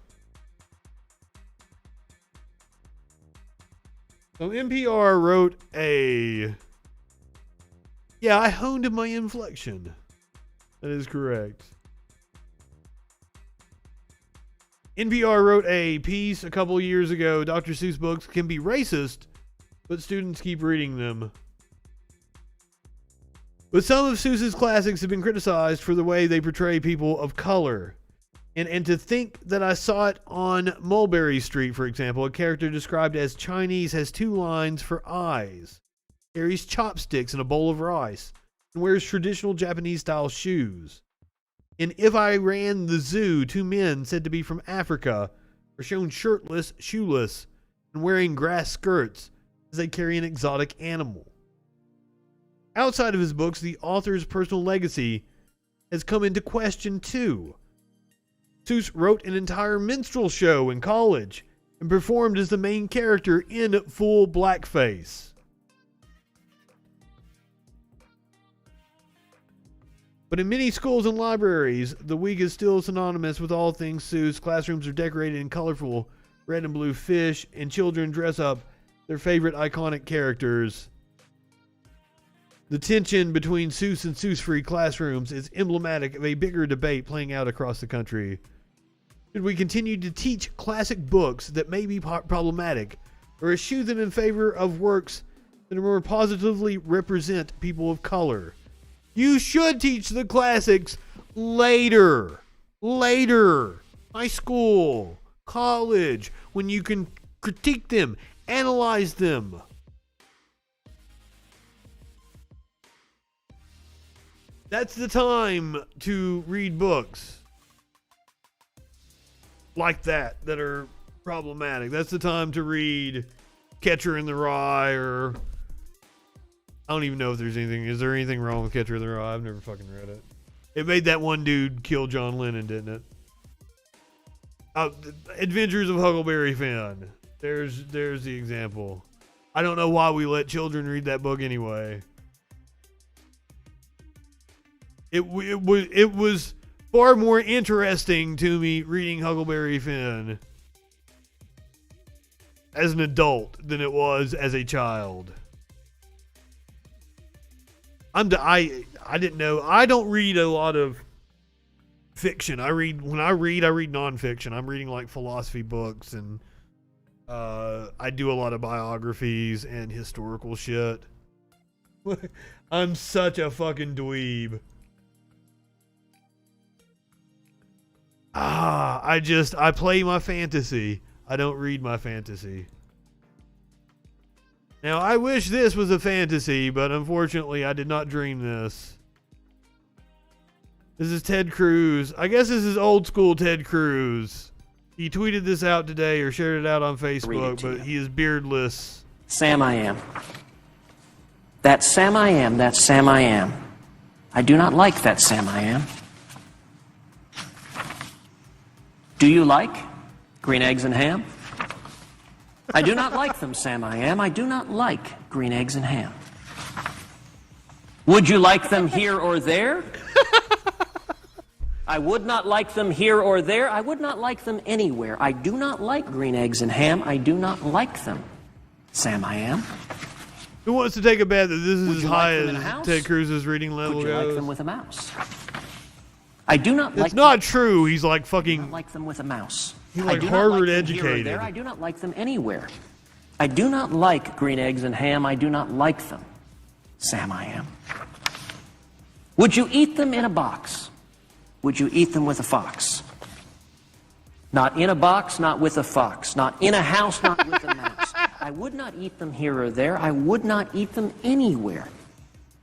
So NPR wrote a... Yeah, I honed my inflection. That is correct. NPR wrote a piece a couple years ago. Dr. Seuss books can be racist, but students keep reading them. But some of Seuss's classics have been criticized for the way they portray people of color. And to think that I saw it on Mulberry Street, for example, a character described as Chinese has 2 lines for eyes, carries chopsticks and a bowl of rice, and wears traditional Japanese-style shoes. And If I Ran the Zoo, 2 men said to be from Africa are shown shirtless, shoeless, and wearing grass skirts as they carry an exotic animal. Outside of his books, the author's personal legacy has come into question too. Seuss wrote an entire minstrel show in college and performed as the main character in full blackface. But in many schools and libraries, the week is still synonymous with all things Seuss. Classrooms are decorated in colorful red and blue fish, and children dress up their favorite iconic characters. The tension between Seuss and Seuss-free classrooms is emblematic of a bigger debate playing out across the country. Should we continue to teach classic books that may be problematic, or eschew them in favor of works that more positively represent people of color? You should teach the classics later. High school, college, when you can critique them, analyze them. That's the time to read books like that are problematic. That's the time to read Catcher in the Rye, or I don't even know if there's anything. Is there anything wrong with Catcher in the Rye? I've never fucking read it. It made that one dude kill John Lennon, didn't it? Adventures of Huckleberry Finn. There's the example. I don't know why we let children read that book anyway. It was far more interesting to me reading Huckleberry Finn as an adult than it was as a child. I didn't know. I don't read a lot of fiction. When I read nonfiction. I'm reading like philosophy books, and I do a lot of biographies and historical shit. I'm such a fucking dweeb. I play my fantasy. I don't read my fantasy. Now, I wish this was a fantasy, but unfortunately, I did not dream this. This is Ted Cruz. I guess this is old school Ted Cruz. He tweeted this out today or shared it out on Facebook, but he is beardless. Sam I am. That Sam I am, that Sam I am. I do not like that Sam I am. Do you like green eggs and ham? I do not like them, Sam I am. I do not like green eggs and ham. Would you like them here or there? I would not like them here or there. I would not like them anywhere. I do not like green eggs and ham. I do not like them, Sam I am. Who wants to take a bet that this is as high as Ted Cruz's reading level goes? Would you like them with a mouse? I do not like. It's not true. He's like fucking. I do not like them with a mouse. He's like Harvard educated. I do not like them anywhere. I do not like green eggs and ham. I do not like them, Sam I am. Would you eat them in a box? Would you eat them with a fox? Not in a box, not with a fox. Not in a house, not with a mouse. I would not eat them here or there. I would not eat them anywhere.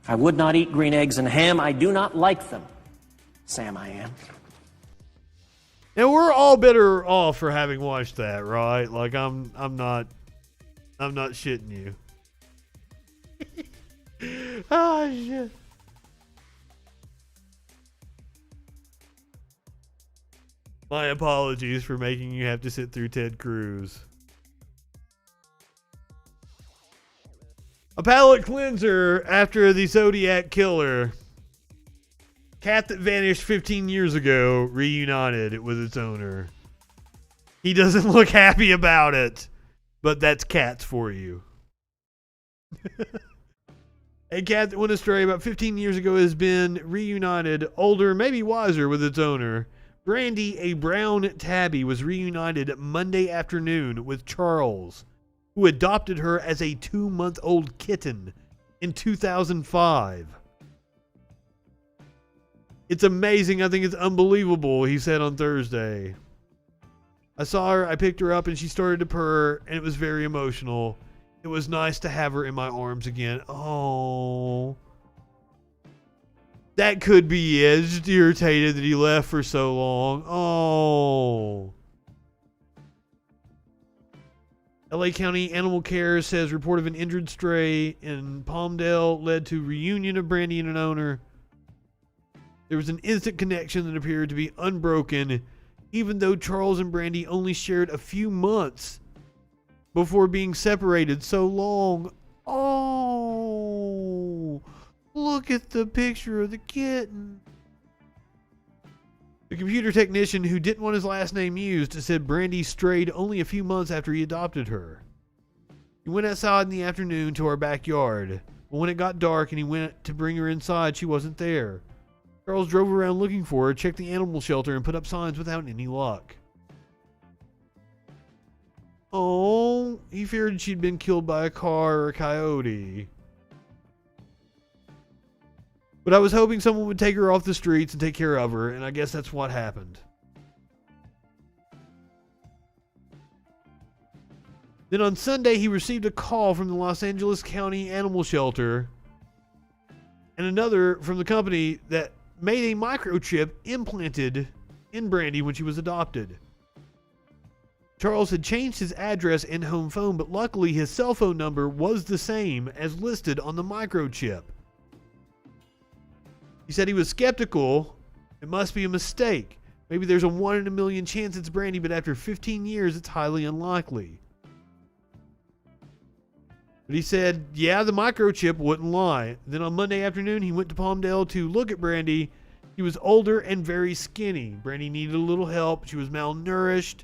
I would not eat green eggs and ham. I do not like them, Sam I am. And we're all better off for having watched that, right? Like I'm not shitting you. Oh shit. My apologies for making you have to sit through Ted Cruz. A palate cleanser after the Zodiac Killer. Cat that vanished 15 years ago reunited with its owner. He doesn't look happy about it, but that's cats for you. A cat that went astray about 15 years ago has been reunited, older, maybe wiser, with its owner. Brandy, a brown tabby, was reunited Monday afternoon with Charles, who adopted her as a 2-month-old kitten in 2005. It's amazing. I think it's unbelievable, he said on Thursday. I saw her, I picked her up, and she started to purr, and it was very emotional. It was nice to have her in my arms again. Oh. That could be it. Just irritated that he left for so long. Oh. LA County Animal Care says report of an injured stray in Palmdale led to reunion of Brandy and an owner. There was an instant connection that appeared to be unbroken, even though Charles and Brandy only shared a few months before being separated so long. Oh, look at the picture of the kitten. The computer technician who didn't want his last name used said Brandy strayed only a few months after he adopted her. He went outside in the afternoon to our backyard, but when it got dark and he went to bring her inside, she wasn't there. Charles drove around looking for her, checked the animal shelter, and put up signs without any luck. Oh, he feared she'd been killed by a car or a coyote. But I was hoping someone would take her off the streets and take care of her, and I guess that's what happened. Then on Sunday, he received a call from the Los Angeles County Animal Shelter and another from the company that made a microchip implanted in Brandy when she was adopted. Charles had changed his address and home phone, but luckily his cell phone number was the same as listed on the microchip. He said he was skeptical. It must be a mistake. Maybe there's a 1 in a million chance it's Brandy, but after 15 years, it's highly unlikely. But he said, yeah, the microchip wouldn't lie. Then on Monday afternoon, he went to Palmdale to look at Brandy. She was older and very skinny. Brandy needed a little help. She was malnourished.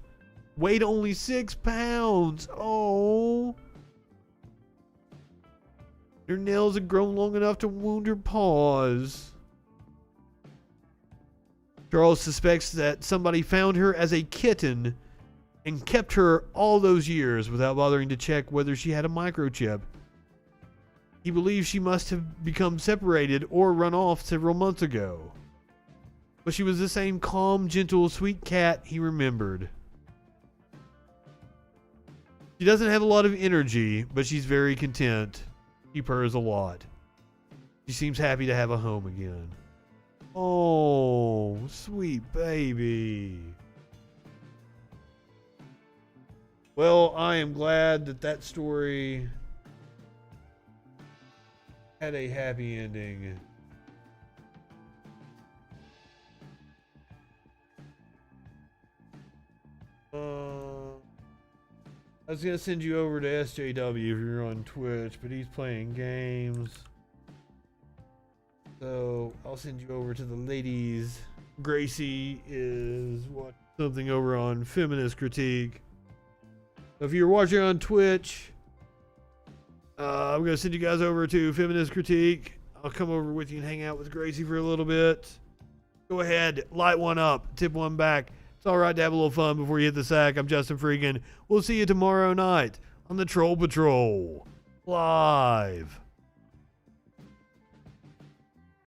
Weighed only 6 pounds. Oh. Her nails had grown long enough to wound her paws. Charles suspects that somebody found her as a kitten and kept her all those years without bothering to check whether she had a microchip. He believes she must have become separated or run off several months ago. But she was the same calm, gentle, sweet cat he remembered. She doesn't have a lot of energy, but she's very content. She purrs a lot. She seems happy to have a home again. Oh, sweet baby. Well, I am glad that that story had a happy ending. I was going to send you over to SJW if you're on Twitch, but he's playing games. So I'll send you over to the ladies. Gracie is watching something over on Feminist Critique. So if you're watching on Twitch, I'm going to send you guys over to Feminist Critique. I'll come over with you and hang out with Gracie for a little bit. Go ahead, light one up, tip one back. It's all right to have a little fun before you hit the sack. I'm Justin Freakin. We'll see you tomorrow night on the Troll Patrol. Live.